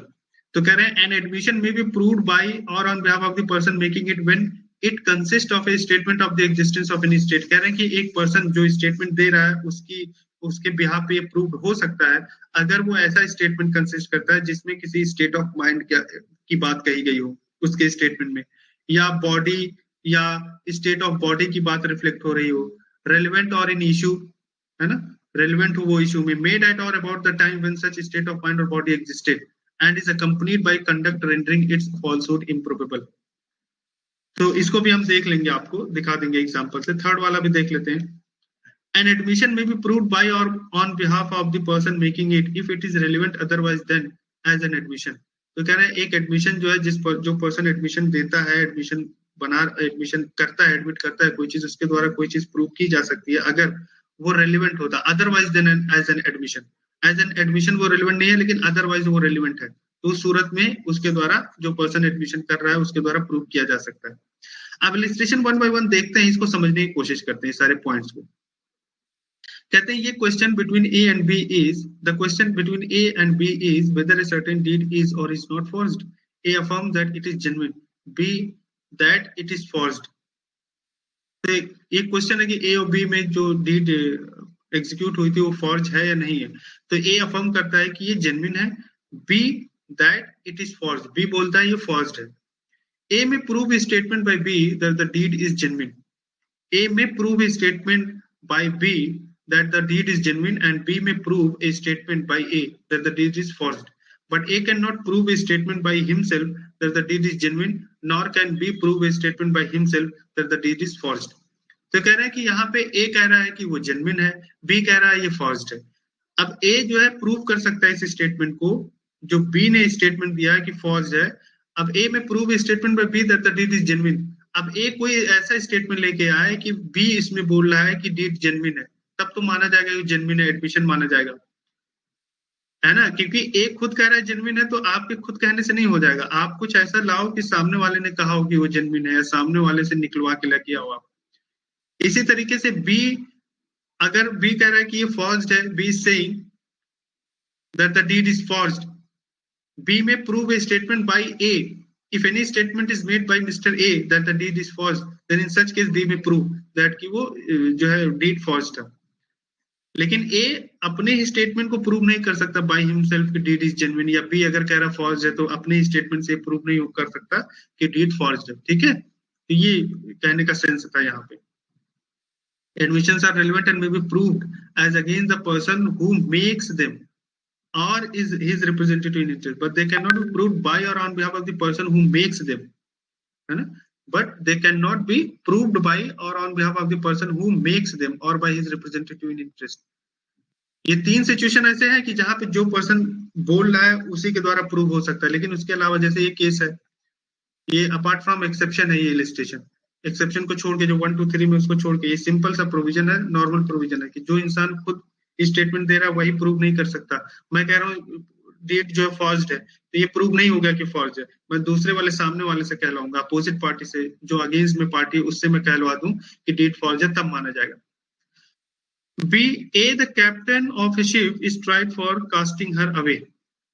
तो कह रहे हैं an admission may be proved by or on behalf of the person making it when it consists of a statement of the existence of any state। कह रहे हैं कि एक person जो स्टेटमेंट दे रहा है उसके बिहाफ पे प्रूव्ड हो सकता है अगर वो ऐसा स्टेटमेंट कंसिस्ट करता है जिसमें किसी स्टेट ऑफ माइंड की बात कही गई हो उसके स्टेटमेंट में, या बॉडी या स्टेट ऑफ बॉडी की बात रिफ्लेक्ट हो रही हो, रेलिवेंट और इन इशू, है ना, रेलिवेंट हो वो इशू में, मेड एट और about the time when such state of mind और body existed and is accompanied by conduct rendering its falsehood improbable. तो इसको भी हम देख लेंगे, आपको दिखा देंगे एग्जांपल से। थर्ड वाला भी देख लेते हैं। An admission may be proved by or on behalf of the person making it if it is relevant otherwise than as an admission। तो कह रहे हैं एक एडमिशन जो है जो पर्सन एडमिशन देता है, एडमिशन करता है, एडमिट करता है कोई चीज, उसके द्वारा कोई चीज प्रूव की जा सकती है अगर वो रेलिवेंट होता, otherwise then as an admission. As an admission वो रेलिवेंट नहीं है, लेकिन अदरवाइज वो रेलिवेंट है, तो उस सूरत में उसके द्वारा, जो पर्सन एडमिशन कर रहा है उसके द्वारा प्रूव किया जा सकता है। अब इलस्ट्रेशन 1 by 1 देखते हैं, इसको समझने की कोशिश करते हैं सारे पॉइंट्स को। कहते हैं ये question between A and B is, the question between A and B is whether a certain deed is or is not forged। A affirm that it is genuine, B that it is forged। तो ये question है कि ए और B में जो deed execute हुई थी वो फॉर्ज है या नहीं है। तो ए अफर्म करता है कि ये जेन्युइन है, B that it is forge, B बोलता है ये फॉर्ज्ड है। A may prove a statement by B that the deed is genuine। A may prove a statement by B that the deed is genuine and B may prove a statement by A that the deed is forged। But A cannot prove a statement by himself that the deed is genuine, nor can B prove a statement by himself that the deed is forged। तो कह रहा है कि यहाँ पे A कह रहा है कि वो genuine है, B कह रहा है ये forged है। अब A जो है प्रूव कर सकता है इस स्टेटमेंट को, जो B ने स्टेटमेंट दिया है कि forged है। अब A में prove statement by B that the deed is genuine. अब A कोई ऐसा स्टेटमेंट लेके आए कि B इसमें बोल रहा है कि डीड जेन्युइन है, तब तो माना जाएगा कि जेन्युइन है, एडमिशन माना जाएगा, है ना, क्योंकि A खुद कह रहा है जेन्युइन है, तो आपके खुद कहने से नहीं हो जाएगा। आप कुछ ऐसा लाओ कि सामने वाले ने कहा हो कि वो जेन्युइन है, या सामने वाले से निकलवा के लेके आओ आप। इसी तरीके से B, अगर B कह रहा है कि ये फॉर्ज्ड है, B is saying that the deed is forged, B may prove a statement by A। If any statement is made by Mr. A that the deed is forged, then in such case B may prove that कि वो जो है deed forged था। लेकिन A अपने ही statement को prove नहीं कर सकता by himself कि deed is genuine, या B अगर कह रहा forged है तो अपने ही स्टेटमेंट से प्रूव नहीं कर सकता कि deed forged है। ठीक है, तो ये कहने का सेंस था यहाँ पे। Admissions are relevant and may be proved as against the person who makes them or is his representative in interest, but they cannot be proved by or on behalf of the person who makes them, है ना, but they cannot be proved by or on behalf of the person who makes them or by his representative in interest। ये तीन situation ऐसे हैं कि जहां पे जो पर्सन बोल रहा है उसी के द्वारा प्रूव हो सकता है, लेकिन उसके अलावा जैसे ये केस है, ये अपार्ट फ्रॉम एक्सेप्शन है, ये इलस्ट्रेशन, एक्सेप्शन को छोड़ के जो 1 2 3 में उसको छोड़ के ये सिंपल सा प्रोविजन है, नॉर्मल प्रोविजन है कि जो इंसान खुद स्टेटमेंट दे रहा है वही प्रूव नहीं कर सकता। मैं कह रहा हूँ डेट जो है फॉर्ज्ड है, तो ये प्रूव नहीं होगा कि फॉर्ज है, मैं दूसरे वाले सामने वाले से कहलाऊंगा, अपोजिट पार्टी से, जो अगेंस्ट में पार्टी, उससे मैं कहलवा दूं कि डेट फॉर्ज है, तब माना जाएगा। B, A the captain of a ship is tried for casting her away.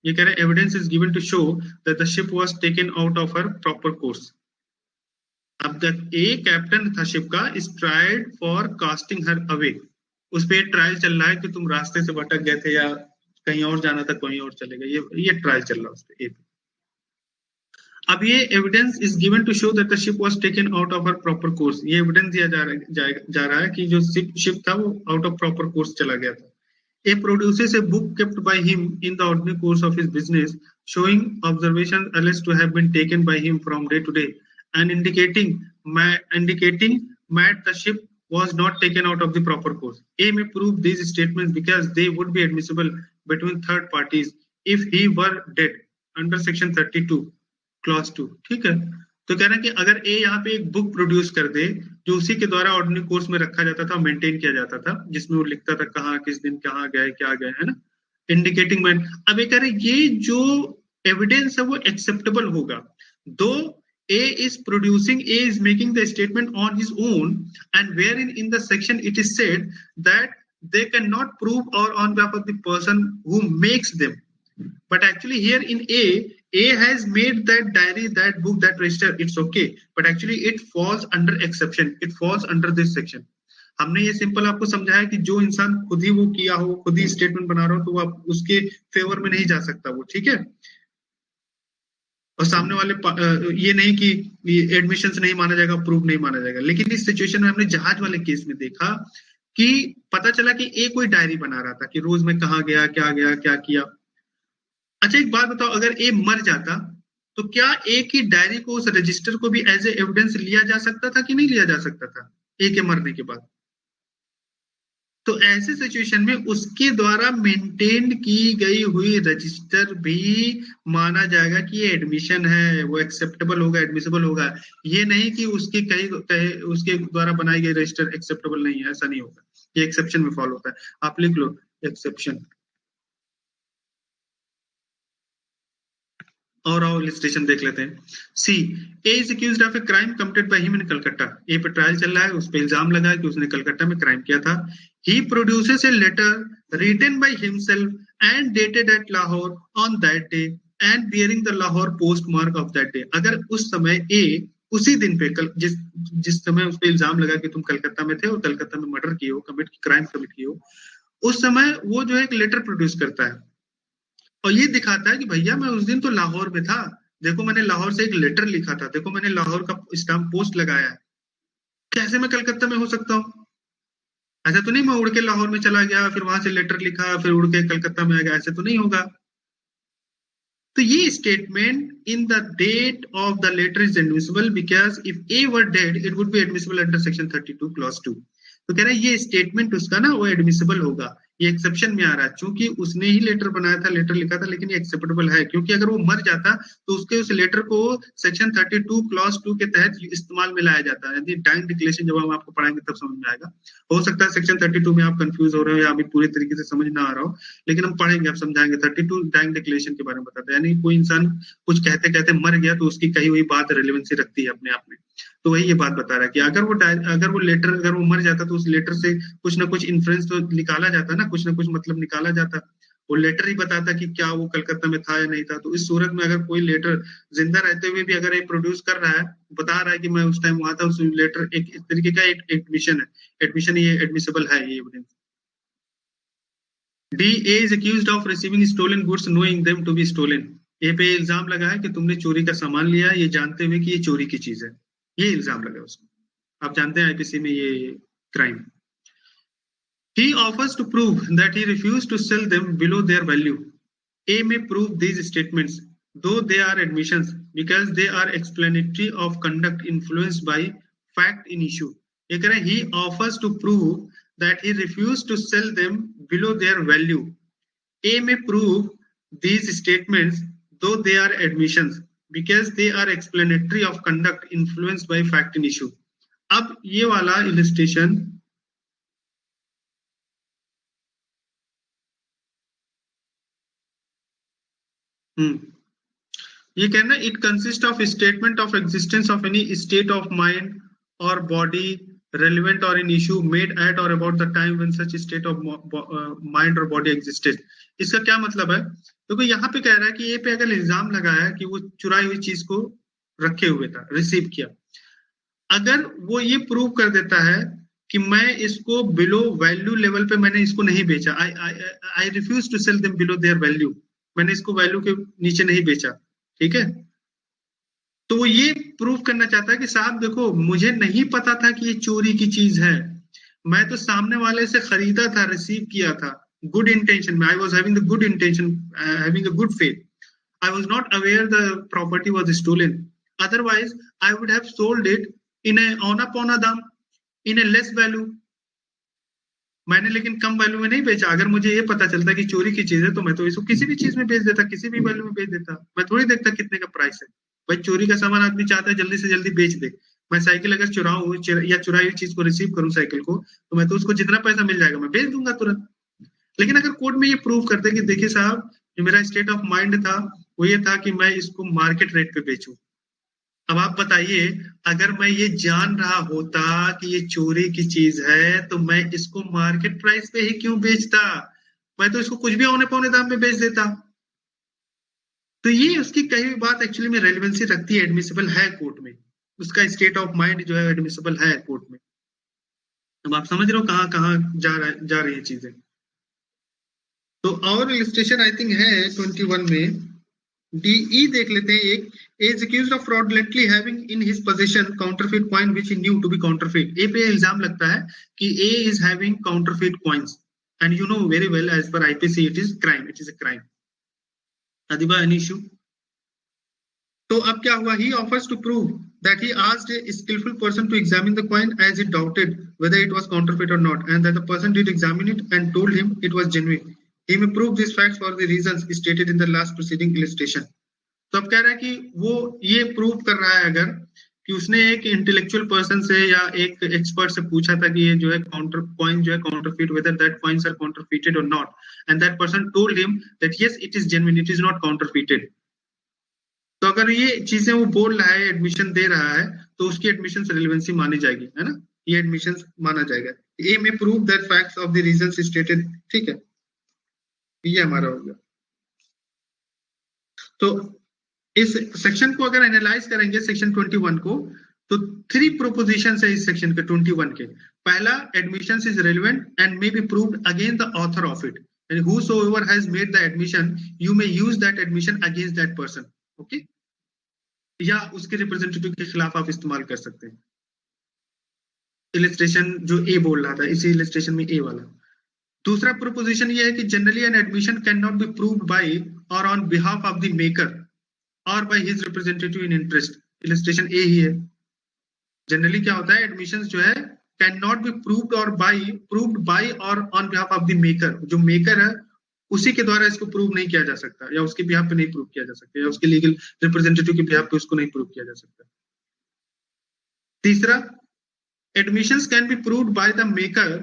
ये कह रहे हैं evidence is given to show that the ship was taken out of her proper course. अब तक ए कैप्टन था शिप का, is tried for casting her away, उस पे ट्रायल चल रहा है कि तुम रास्ते से भटक गए थे या कहीं और जाना था, कहीं और चले गए, ये ट्रायल चल रहा है उस पे। अब ये evidence is given to show that the ship was taken out of her proper course. ये एविडेंस दिया जा रहा है कि जो शिप था वो आउट ऑफ प्रॉपर कोर्स चला गया था। A produces a book kept by him in the ordinary course of his business, showing observations alleged to have been taken by him from day to day, and indicating that the ship was not taken out of the proper course। A may prove these statements because they would be admissible between third parties if he were dead under section 32 clause 2। ठीक है, तो कह रहे हैं कि अगर ए यहाँ पे एक बुक प्रोड्यूस कर दे जो उसी के द्वारा ऑर्डिनरी कोर्स में रखा जाता था, मेंटेन किया जाता था, जिसमें वो लिखता था कहाँ किस दिन कहाँ गए क्या गए, है ना, इंडिकेटिंग मैन। अब ये कह रहे ये जो एविडेंस है वो एक्सेप्टेबल होगा, दो A is producing, A is making the statement on his own, and wherein in the section it is said that they cannot prove or on behalf of the person who makes them, but actually here in A has made that diary, that book, that register, it's okay, but actually it falls under exception, it falls under this section। हमने ये simple आपको समझाया कि जो इंसान खुद ही वो किया हो, खुद ही स्टेटमेंट बना रहा हो, तो वो उसके फेवर में नहीं जा सकता वो, ठीक है। और सामने वाले ये नहीं कि एडमिशंस नहीं माना जाएगा, प्रूफ नहीं माना जाएगा। लेकिन इस सिचुएशन में हमने जहाज वाले केस में देखा कि पता चला कि ए कोई डायरी बना रहा था कि रोज मैं कहाँ गया, क्या किया। अच्छा एक बात बताओ, अगर ए मर जाता तो क्या ए की डायरी को, उस रजिस्टर को भी एज ए एविडेंस लिया जा सकता था कि नहीं लिया जा सकता था ए के मरने के बाद? तो ऐसे सिचुएशन में उसके द्वारा मेंटेन की गई हुई रजिस्टर भी माना जाएगा कि ये एडमिशन है, वो एक्सेप्टेबल होगा, एडमिसिबल होगा। ये नहीं कि उसके उसके द्वारा बनाई गई रजिस्टर एक्सेप्टेबल नहीं है, ऐसा नहीं होगा। ये एक्सेप्शन में फॉलो होता है। आप लिख लो एक्सेप्शन। और इलिस्ट्रेशन देख लेते हैं। C, A is accused of a crime committed by him in Calcutta. A पे ट्रायल चल रहा है, उस पे इल्जाम लगा है कि उसने कलकत्ता में क्राइम किया था। He produces a letter written by himself and dated at Lahore on that day and bearing the Lahore post mark of that day. अगर उस समय ए उसी दिन पे जिस समय उस पे इल्जाम लगा कि तुम कलकत्ता में थे और कलकत्ता में मर्डर किए हो, क्राइम कमिट किए हो, उस समय वो जो है एक लेटर प्रोड्यूस करता है और ये दिखाता है कि भैया मैं उस दिन तो लाहौर में था, देखो मैंने लाहौर से एक लेटर लिखा था, देखो मैंने लाहौर का स्टैम्प पोस्ट लगाया है। कैसे मैं कलकत्ता में हो सकता हूँ? ऐसा तो नहीं मैं उड़ के लाहौर में चला गया, फिर वहां से लेटर लिखा, फिर उड़ के कलकत्ता में आ गया, ऐसे तो नहीं होगा। तो ये statement in the date of the letter is admissible because if A were dead it would be admissible under section 32 clause 2। तो कह रहा है ये स्टेटमेंट उसका ना वो एडमिसिबल होगा, ये एक्सेप्शन में आ रहा है, चूंकि उसने ही लेटर बनाया था, लेटर लिखा था, लेकिन ये एक्सेप्टेबल है क्योंकि अगर वो मर जाता तो उसके उस लेटर को सेक्शन 32 क्लॉज 2 के तहत इस्तेमाल में लाया जाता है। यदि डाइंग डिक्लेरेशन जब हम आपको पढ़ाएंगे तब समझ में आएगा। हो सकता है सेक्शन 32 में आप कंफ्यूज हो रहे हो या अभी पूरे तरीके से समझ ना आ रहा हो, लेकिन हम पढ़ेंगे, आप समझाएंगे। 32 डाइंग डिक्लेरेशन के बारे में बताते हैं, यानी कोई इंसान कुछ कहते कहते मर गया तो उसकी कही हुई बात रेलेवेंसी रखती है अपने आप में। तो वही ये बात बता रहा है कि अगर वो लेटर अगर वो मर जाता तो उस लेटर से कुछ ना कुछ इन्फ्लुएंस तो निकाला जाता ना, कुछ ना कुछ मतलब निकाला जाता। वो लेटर ही बताता कि क्या वो कलकत्ता में था या नहीं था। तो इस सूरत में अगर कोई लेटर जिंदा रहते हुए भी अगर ये प्रोड्यूस कर रहा है, बता रहा है कि मैं उस टाइम वहां था, उस लेटर एक इस तरीके का एक एडमिशन है, एडमिशन ये एडमिसिबल है ये evidence. D, A is accused of receiving stolen goods knowing them to be stolen. A पे इल्जाम लगा है कि तुमने चोरी का सामान लिया ये जानते हुए कि ये चोरी की चीज है, ये इल्जाम लगा उसको। आप जानते हैं आईपीसी में ये crime. He offers to prove that he refused to sell them below their value. A may prove these statements, though they are admissions, because they are explanatory of conduct influenced by fact in issue. ये कह रहे हैं, he offers to prove that he refused to sell them below their value. A may prove these statements, though they are admissions, because they are explanatory of conduct influenced by fact in issue. अब ये वाला illustration ये कहना, it consist of statement of existence of any state of mind और body relevant or an issue made at or about the time when such state of mind or body existed. इसका क्या मतलब है? क्योंकि यहाँ पे कह रहा है कि ये पे अगर इल्जाम लगाया कि वो चुराई हुई चीज को रखे हुए था, रिसीव किया, अगर वो ये प्रूव कर देता है कि मैं इसको बिलो वैल्यू लेवल पे मैंने इसको नहीं बेचा, I refuse to sell them below their value, मैंने इसको वैल्यू के नीचे नहीं बेचा, ठीक है, तो वो ये प्रूव करना चाहता है कि साहब देखो मुझे नहीं पता था कि ये चोरी की चीज है, मैं तो सामने वाले से खरीदा था, रिसीव किया था गुड इंटेंशन में, I was having the good intention, having a good faith, I was not aware the property was stolen, otherwise I would have sold it in a औना पौना दाम, इन ए लेस वैल्यू, मैंने लेकिन कम value में नहीं बेचा। अगर मुझे ये पता चलता कि चोरी की चीज है तो मैं तो इसको किसी भी चीज में बेच देता, किसी भी वैल्यू में बेच देता, मैं थोड़ी देखता कितने का प्राइस है। भाई चोरी का सामान आदमी चाहता है जल्दी से जल्दी बेच दे। मैं साइकिल अगर चुराऊं या चुराई हुई चीज को रिसीव करूं साइकिल को, तो मैं तो उसको जितना पैसा मिल जाएगा मैं बेच दूंगा तुरंत। लेकिन अगर कोर्ट में ये प्रूव करते कि देखिए साहब जो मेरा स्टेट ऑफ माइंड था वो ये था कि मैं इसको मार्केट रेट पे बेचूं, अब आप बताइए अगर मैं ये जान रहा होता कि ये चोरी की चीज है तो मैं इसको मार्केट प्राइस पे ही क्यों बेचता, मैं तो इसको कुछ भी औने पौने दाम में बेच देता। तो ये उसकी कही हुई बात एक्चुअली में रेलेवेंसी रखती है, एडमिसिबल है कोर्ट में, उसका स्टेट ऑफ माइंड जो है एडमिसिबल है कोर्ट में। अब आप समझ रहे हो कहाँ कहाँ जा रही है चीजें। तो और इलिस्ट्रेशन आई थिंक है 21 में, DE देख लेते हैं। एक is accused of fraudulently having in his possession counterfeit coin which he knew to be counterfeit. A पे इल्जाम लगता है कि A is having counterfeit coins and you know very well as per IPC it is crime. It is a crime. Adiba, any issue? तो अब क्या हुआ? He offers to prove that he asked a skillful person to examine the coin as he doubted whether it was counterfeit or not, and that the person did examine it and told him it was genuine. He may prove these facts for the reasons stated in the last preceding illustration. तो अब कह रहा है कि वो ये prove कर रहा है अगर कि उसने एक इंटेलेक्चुअल पर्सन से या एक एक्सपर्ट से पूछा था कि ये जो है काउंटर कॉइन जो है counterfeit, whether that coins are counterfeited और not, and that person told him that yes it is genuine, it is not counterfeited. तो अगर ये चीजें वो बोल रहा है, एडमिशन दे रहा है, तो उसकी एडमिशन रिलेवेंसी मानी जाएगी, है ना, ये एडमिशन माना जाएगा। ए में prove that facts of the reasons stated, ठीक है, ये हमारा हो गया। तो इस सेक्शन को अगर एनालाइज करेंगे सेक्शन 21 को, तो 3 प्रोपोजिशन है इस सेक्शन के 21 के। पहला, admission is relevant and may be proved against the author of it, and whosoever has made the admission you may use that admission against that person, okay, या उसके रिप्रेजेंटेटिव के खिलाफ आप इस्तेमाल कर सकते हैं। इलिस्ट्रेशन जो ए बोल रहा था, इसी इलिस्ट्रेशन में ए वाला। दूसरा प्रोपोजिशन ये है कि generally an admission can not be proved by और on behalf of the maker और by his representative in interest, illustration A ही है। जनरली क्या होता है, एडमिशंस जो है can not be proved by और on behalf of the maker, जो मेकर है उसी के द्वारा इसको प्रूव नहीं किया जा सकता, या उसके बिहाफ पे नहीं प्रूव किया जा सकता, या उसके लीगल रिप्रेजेंटेटिव के बिहाफ पे उसको नहीं प्रूव किया जा सकता। तीसरा, admissions can be proved by the maker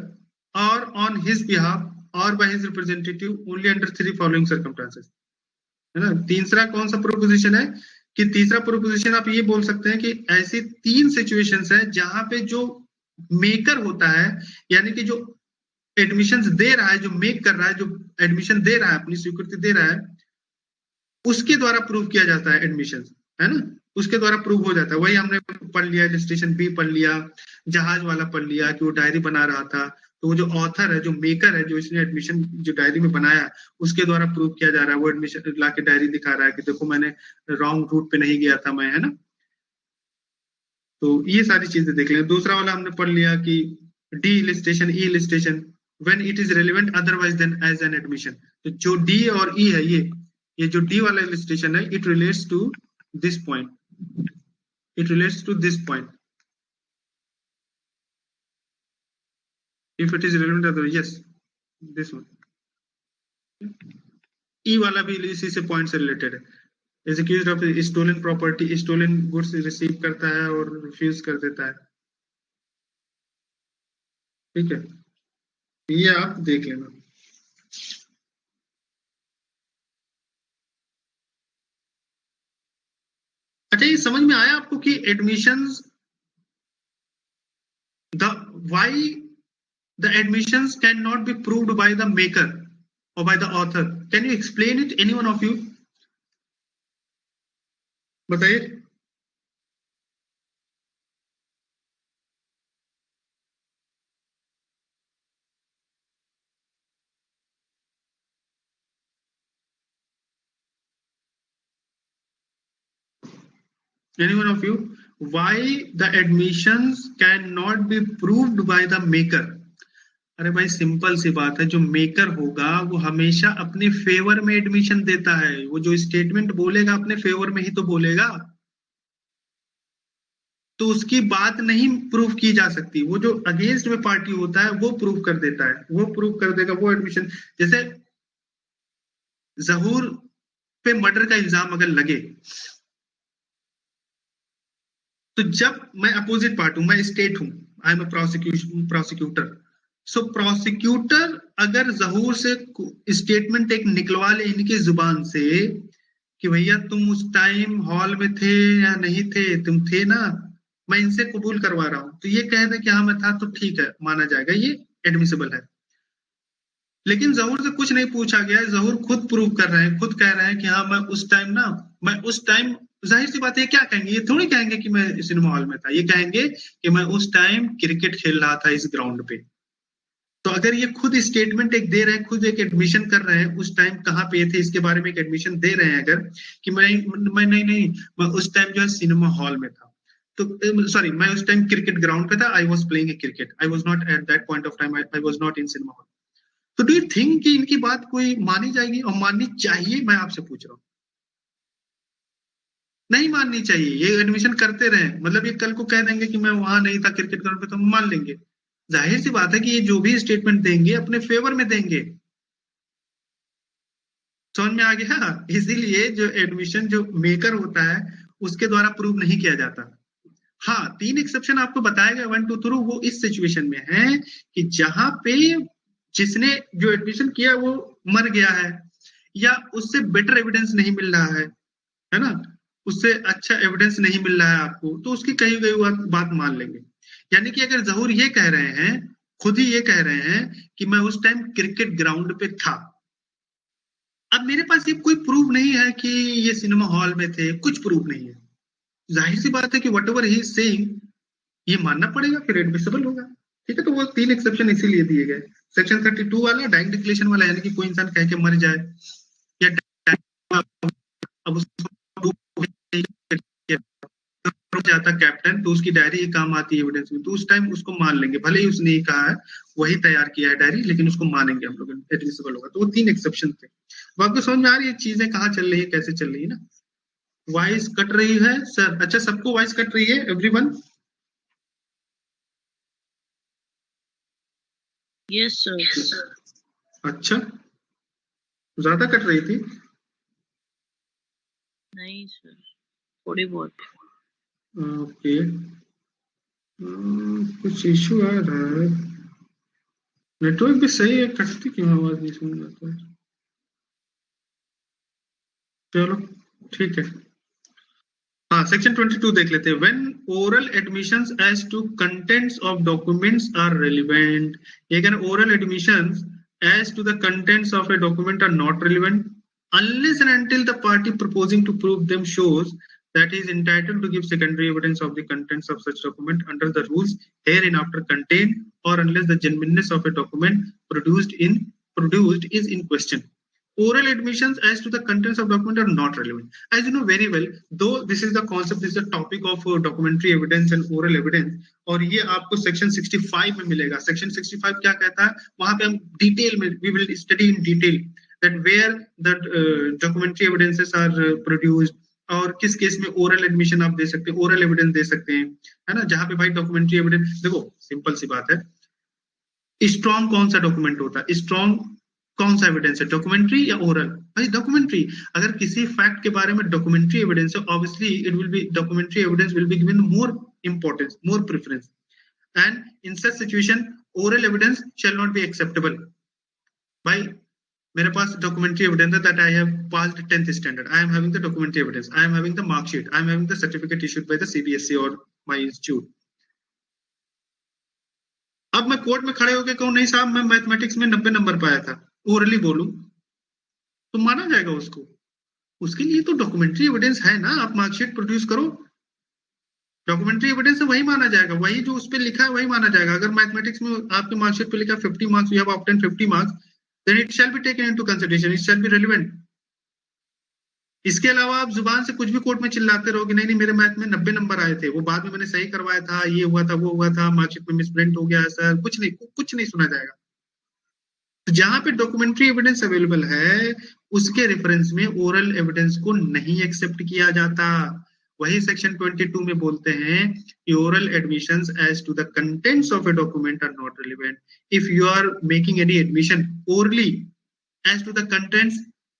और ऑन हिज बिहाफ और by his representative only under 3 following circumstances, है ना। तीसरा कौन सा प्रोपोजिशन है कि तीसरा प्रोपोजिशन आप ये बोल सकते हैं कि ऐसी 3 सिचुएशंस है जहां पे जो मेकर होता है, यानी कि जो एडमिशंस दे रहा है, जो मेक कर रहा है, जो एडमिशन दे रहा है, अपनी स्वीकृति दे रहा है, उसके द्वारा प्रूव किया जाता है एडमिशन, है ना, उसके द्वारा प्रूव हो जाता है। वही हमने पढ़ लिया, रजिस्ट्रेशन बी पढ़ लिया, जहाज वाला पढ़ लिया कि वो डायरी बना रहा था, तो वो जो ऑथर है, जो मेकर है, जो इसने एडमिशन जो डायरी में बनाया, उसके द्वारा प्रूव किया जा रहा है। वो एडमिशन लाके डायरी दिखा रहा है कि देखो मैंने रॉन्ग रूट पे नहीं गया था मैं, है ना। तो ये सारी चीजें देख लें। दूसरा वाला हमने पढ़ लिया कि D illustration, E illustration, when it is relevant otherwise then as an admission. तो जो डी और ई है, ये जो डी वाला इलिस्ट्रेशन है, it relates to this point, it relates to this point. If it is relevant otherwise, yes, this one. E वाला भी इसी से पॉइंट से रिलेटेड है। Is accused of stolen property, stolen goods receive करता है और रिफ्यूज कर देता है, ठीक है, ये आप देख लेना। अच्छा, ये समझ में आया आपको कि admissions, why the admissions cannot be proved by the maker or by the author? Can you explain it, any one of you? बताइए। Any one of you? Why the admissions cannot be proved by the maker? अरे भाई, simple सी बात है, जो maker होगा वो हमेशा अपने फेवर में एडमिशन देता है। वो जो स्टेटमेंट बोलेगा अपने फेवर में ही तो बोलेगा, तो उसकी बात नहीं प्रूफ की जा सकती। वो जो अगेंस्ट में पार्टी होता है वो प्रूफ कर देता है, वो प्रूफ कर देगा वो एडमिशन। जैसे जहूर पे मर्डर का इल्जाम अगर लगे, तो जब मैं अपोजिट पार्ट हूं, मैं स्टेट हूं, I am a prosecutor, so prosecutor अगर जहूर से स्टेटमेंट एक निकलवा ले इनकी जुबान से कि भैया तुम उस टाइम हॉल में थे या नहीं थे, तुम थे ना, मैं इनसे कबूल करवा रहा हूं, तो ये कह दे कि हाँ मैं था, तो ठीक है, माना जाएगा, ये एडमिसिबल है। लेकिन जहूर से कुछ नहीं पूछा गया, जहूर खुद प्रूव कर रहे हैं, खुद कह रहे हैं कि हाँ मैं उस टाइम ना, मैं उस टाइम, जाहिर सी बात है क्या कहेंगे, ये थोड़ी कहेंगे कि मैं सिनेमा हॉल में था, ये कहेंगे कि मैं उस टाइम क्रिकेट खेल रहा था इस ग्राउंड पे। तो अगर ये खुद स्टेटमेंट एक दे रहे हैं, खुद एक एडमिशन कर रहे हैं, उस टाइम कहाँ पे थे इसके बारे में एक एडमिशन दे रहे हैं अगर कि मैं नहीं उस टाइम जो है सिनेमा हॉल में था, तो सॉरी मैं उस टाइम क्रिकेट ग्राउंड पे था, I was playing a cricket, I was not at that point of time, I was not in cinema hall. तो डू यू थिंक कि इनकी बात कोई मानी जाएगी और माननी चाहिए? मैं आपसे पूछ रहा हूँ, नहीं माननी चाहिए। ये एडमिशन करते रहे, मतलब ये कल को कह देंगे कि मैं वहां नहीं था क्रिकेट ग्राउंड पे, तो हम मान लेंगे। जाहिर सी बात है कि ये जो भी स्टेटमेंट देंगे अपने फेवर में देंगे। समझ में आ गया? इसीलिए जो एडमिशन जो मेकर होता है उसके द्वारा प्रूव नहीं किया जाता। हाँ, 3 एक्सेप्शन आपको बताया गया 1 2 3, वो इस सिचुएशन में है कि जहां पे जिसने जो एडमिशन किया वो मर गया है या उससे बेटर एविडेंस नहीं मिल रहा है ना, उससे अच्छा एविडेंस नहीं मिल रहा है आपको, तो उसकी कही गई बात मान लेंगे। यानी कि अगर जहूर ये कह रहे हैं, खुद ही ये कह रहे हैं कि मैं उस टाइम क्रिकेट ग्राउंड पे था, अब मेरे पास ये कोई प्रूफ नहीं है कि ये सिनेमा हॉल में थे, कुछ प्रूफ नहीं है, जाहिर सी बात है कि what ever he is saying ये मानना पड़ेगा, फिर एडमिसिबल होगा। ठीक है, तो वो 3 एक्सेप्शन इसीलिए दिए गए। सेक्शन 32 वाला डायरेक्ट डिक्लेरेशन वाला, यानी कि कोई इंसान कह के मर जाए या अब उसको जाता कैप्टन, तो उसकी डायरी ही काम आती है एविडेंस में, तो उस टाइम उसको मान लेंगे, भले ही उसने ही कहा है, वही तैयार किया है डायरी, लेकिन उसको मानेंगे हम लोग, एडमिसिबल होगा। तो वो 3 एक्सेप्शन थे। वो आपको समझ में आ रही है चीजें कहाँ चल रही है, कैसे चल रही है ना? वॉइस कट रही है सर? अच्छा, सबको वॉइस कट रही है एवरीवन? Yes sir. अच्छा, ज्यादा कट रही थी? नहीं सर, थोड़ी बहुत। ओके, कुछ इशू आ रहा है, नेटवर्क भी सही है, कटती क्यों आवाज नहीं सुन रहा? चलो ठीक है। हाँ, सेक्शन 22 देख लेते हैं। When oral admissions as to contents of documents are relevant, अगर oral admissions as to the contents of a document are not relevant unless and until the party proposing to prove them shows that he is entitled to give secondary evidence of the contents of such document under the rules hereinafter contained, or unless the genuineness of a document produced is in question. Oral admissions as to the contents of document are not relevant. As you know very well, though this is the concept, this is the topic of documentary evidence and oral evidence, और ये आपको section 65 में मिलेगा। Section 65 क्या कहता है, वहां पे हम डिटेल में we will study in detail that where the documentary evidences are produced, और किस केस में ओरल एडमिशन आप दे सकते हैं, ओरल एविडेंस दे सकते हैं, है ना? जहां पे भाई डॉक्यूमेंट्री एविडेंस, देखो सिंपल सी बात है, स्ट्रॉन्ग कौन सा डॉक्यूमेंट होता है, स्ट्रॉन्ग कौन सा एविडेंस है, डॉक्यूमेंट्री या ओरल? भाई डॉक्यूमेंट्री। अगर किसी फैक्ट के बारे में डॉक्यूमेंट्री एविडेंस है, obviously it will B, documentary evidence will be given more importance, more preference, and in such situation oral evidence shall not be acceptable. भाई मेरे पास डॉक्यूमेंट्री एविडेंस है that I have passed 10th standard, I am having the documentary evidence, I am having the mark sheet, I am having the certificate issued by the CBSE or my institute। अब मैं court में खड़े होकर कहूं नहीं साहब मैं mathematics में 90 नंबर पाया था, ओरली बोलूं, तो माना जाएगा उसको? उसके लिए तो डॉक्यूमेंट्री एविडेंस है ना, आप मार्कशीट प्रोड्यूस करो, डॉक्यूमेंट्री एविडेंस से वही माना जाएगा, वही जो उस पे लिखा है वही माना जाएगा। अगर मैथमेटिक्स में आपके मार्कशीट पे लिखा 50 marks, you have obtain 50 marks, then it shall be taken into consideration, it shall be relevant. इसके अलावा आप जुबान से कुछ भी कोर्ट में चिल्लाते रहोगे नहीं नहीं मेरे मैथ में 90 नंबर आए थे, वो बाद में मैंने सही करवाया था, ये हुआ था वो हुआ था, मार्कशीट में मिसप्रिंट हो गया सर, कुछ नहीं सुना जाएगा। तो जहां पे डॉक्यूमेंट्री एविडेंस अवेलेबल है उसके रेफरेंस में ओरल एविडेंस को नहीं एक्सेप्ट किया जाता। वही सेक्शन 22 में बोलते हैं कि oral admissions as to the contents of a document are not relevant. If you are making any admission orally as to the contents,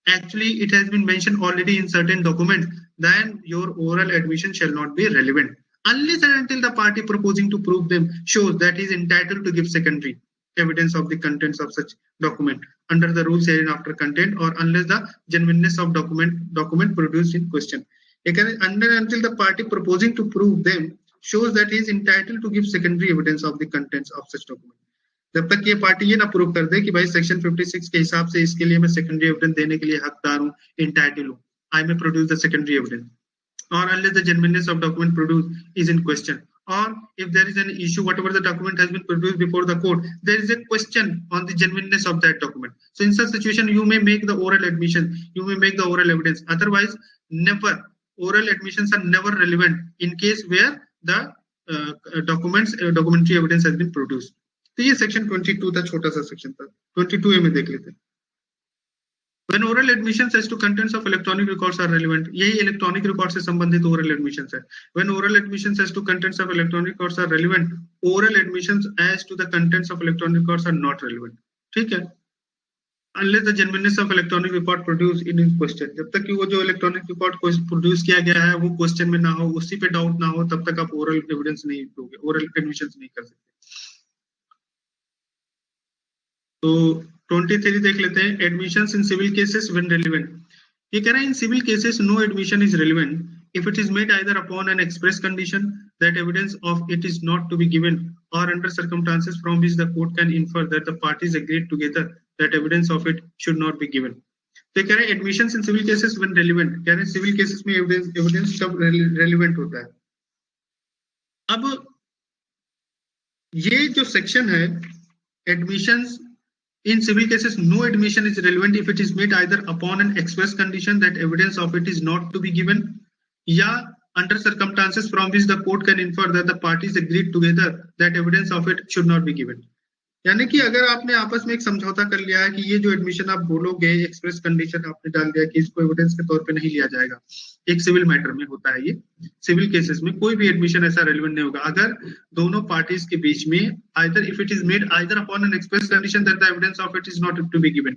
actually it has been mentioned already in certain documents, then your oral admission shall not be relevant unless and until the party proposing to prove them shows that he is entitled to give secondary evidence of the contents of such document under the rules hereinafter contained, or unless the genuineness of document produced in question. Unless and until the party proposing to prove them shows that he is entitled to give secondary evidence of the contents of such document. जब तक ये party ये ना prove कर दे कि भाई section 56 के हिसाब से इसके लिए मैं सेकेंडरी एविडेंस देने के लिए हकदार हूं, इंटाइटल हूं, I may produce the secondary evidence, और unless the genuineness of document produce is in question, or if there is an issue, whatever the document has been produced before the court, there is a question on the genuineness of that document. So in such situation, you may make the oral admission, you may make the oral evidence. Otherwise, never, oral admissions are never relevant in case where the documentary evidence has been produced. तो ये section 22 था, छोटा सा section था. 22A में देख लेते हैं. When oral admissions as to contents of electronic records are relevant, यही इलेक्ट्रॉनिक रिकॉर्ड से संबंधित oral admissions है. When oral admissions as to contents of electronic records are relevant, oral admissions as to the contents of electronic records are not relevant. ठीक है? Unless the genuineness of electronic record produced in question, जब तक कि वो जो electronic record produce किया गया है वो क्वेश्चन में ना हो, उसी पे डाउट ना हो, तब तक आप oral evidence नहीं दोगे, oral admissions नहीं कर सकते. तो 23 देख लेते हैं. Admissions in civil cases when relevant. ये कह रहा है in civil cases no admission is relevant if it is made either upon an express condition that evidence of it is not to be given or under circumstances from which the court can infer that the parties agreed together that evidence of it should not be given. तो कह रहे हैं admissions in civil cases when relevant. कह रहे हैं civil cases में evidence कब relevant होता है. अब ये जो सेक्शन है, admissions in civil cases, no admission is relevant if it is made either upon an express condition that evidence of it is not to be given, या under circumstances from which the court can infer that the parties agreed together that evidence of it should not be given. यानी कि अगर आपने आपस में एक समझौता कर लिया है कि ये जो एडमिशन आप बोलोगे, एक्सप्रेस कंडीशन आपने डाल दिया कि इसको एविडेंस के तौर पे नहीं लिया जाएगा. एक सिविल मैटर में होता है ये. सिविल केसेस में कोई भी एडमिशन ऐसा रेलेवेंट नहीं होगा अगर दोनों पार्टीज के बीच में either if it is made either upon an express condition that the evidence of it is not to be given.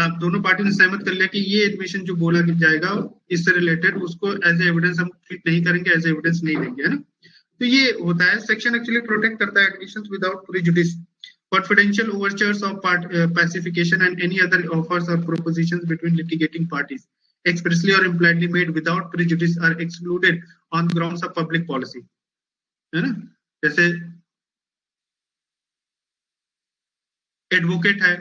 आप दोनों पार्टी ने सहमत कर लिया कि ये एडमिशन जो बोला जाएगा इससे रिलेटेड उसको एज ए एविडेंस हम ट्रीट नहीं करेंगे, एज ए एविडेंस नहीं लेंगे, है ना. तो ये होता है. सेक्शन एक्चुअली प्रोटेक्ट करता है admissions without prejudice. Confidential overtures of pacification and any other offers or propositions between litigating parties, expressly or impliedly made without prejudice, are excluded on grounds of public policy. है ना. जैसे advocate है,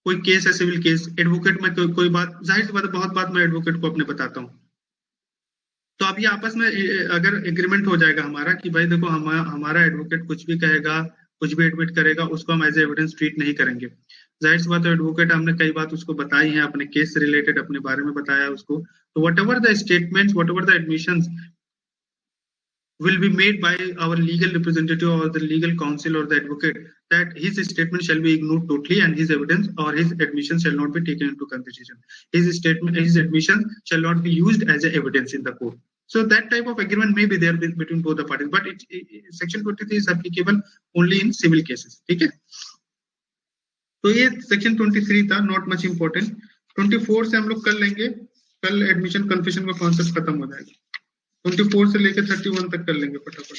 कोई case है civil case, advocate में कोई बात, जाहिर सी बात है बहुत बात मैं एडवोकेट को अपने बताता हूँ. तो अब ये आपस में अगर एग्रीमेंट हो जाएगा हमारा कि भाई देखो हमारा एडवोकेट कुछ भी कहेगा, कुछ भी एडमिट करेगा, उसको हम एज एविडेंस ट्रीट नहीं करेंगे. जाहिर सी बात है एडवोकेट, हमने कई बात उसको बताई है, अपने केस से रिलेटेड अपने बारे में बताया उसको. तो whatever the statements, whatever the admissions will be made by our legal representative or the legal counsel or the advocate, that his statement shall be ignored totally and his evidence or his admission shall not be taken into consideration. His admission shall not be used as a evidence in the court. So that type of agreement may be there between both the parties, but section 23 is applicable only in civil cases. ठीक है. तो ये section 23 था, not much important. 24 से हम लोग कर लेंगे, कल एडमिशन कन्फेशन का कॉन्सेप्ट खत्म हो जाएगा. 24 से लेकर 31 तक कर लेंगे फटाफट.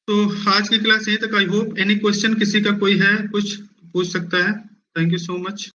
तो आज की क्लास यहीं तक. आई होप एनी क्वेश्चन किसी का कोई है, कुछ पूछ सकता है. Thank you so much.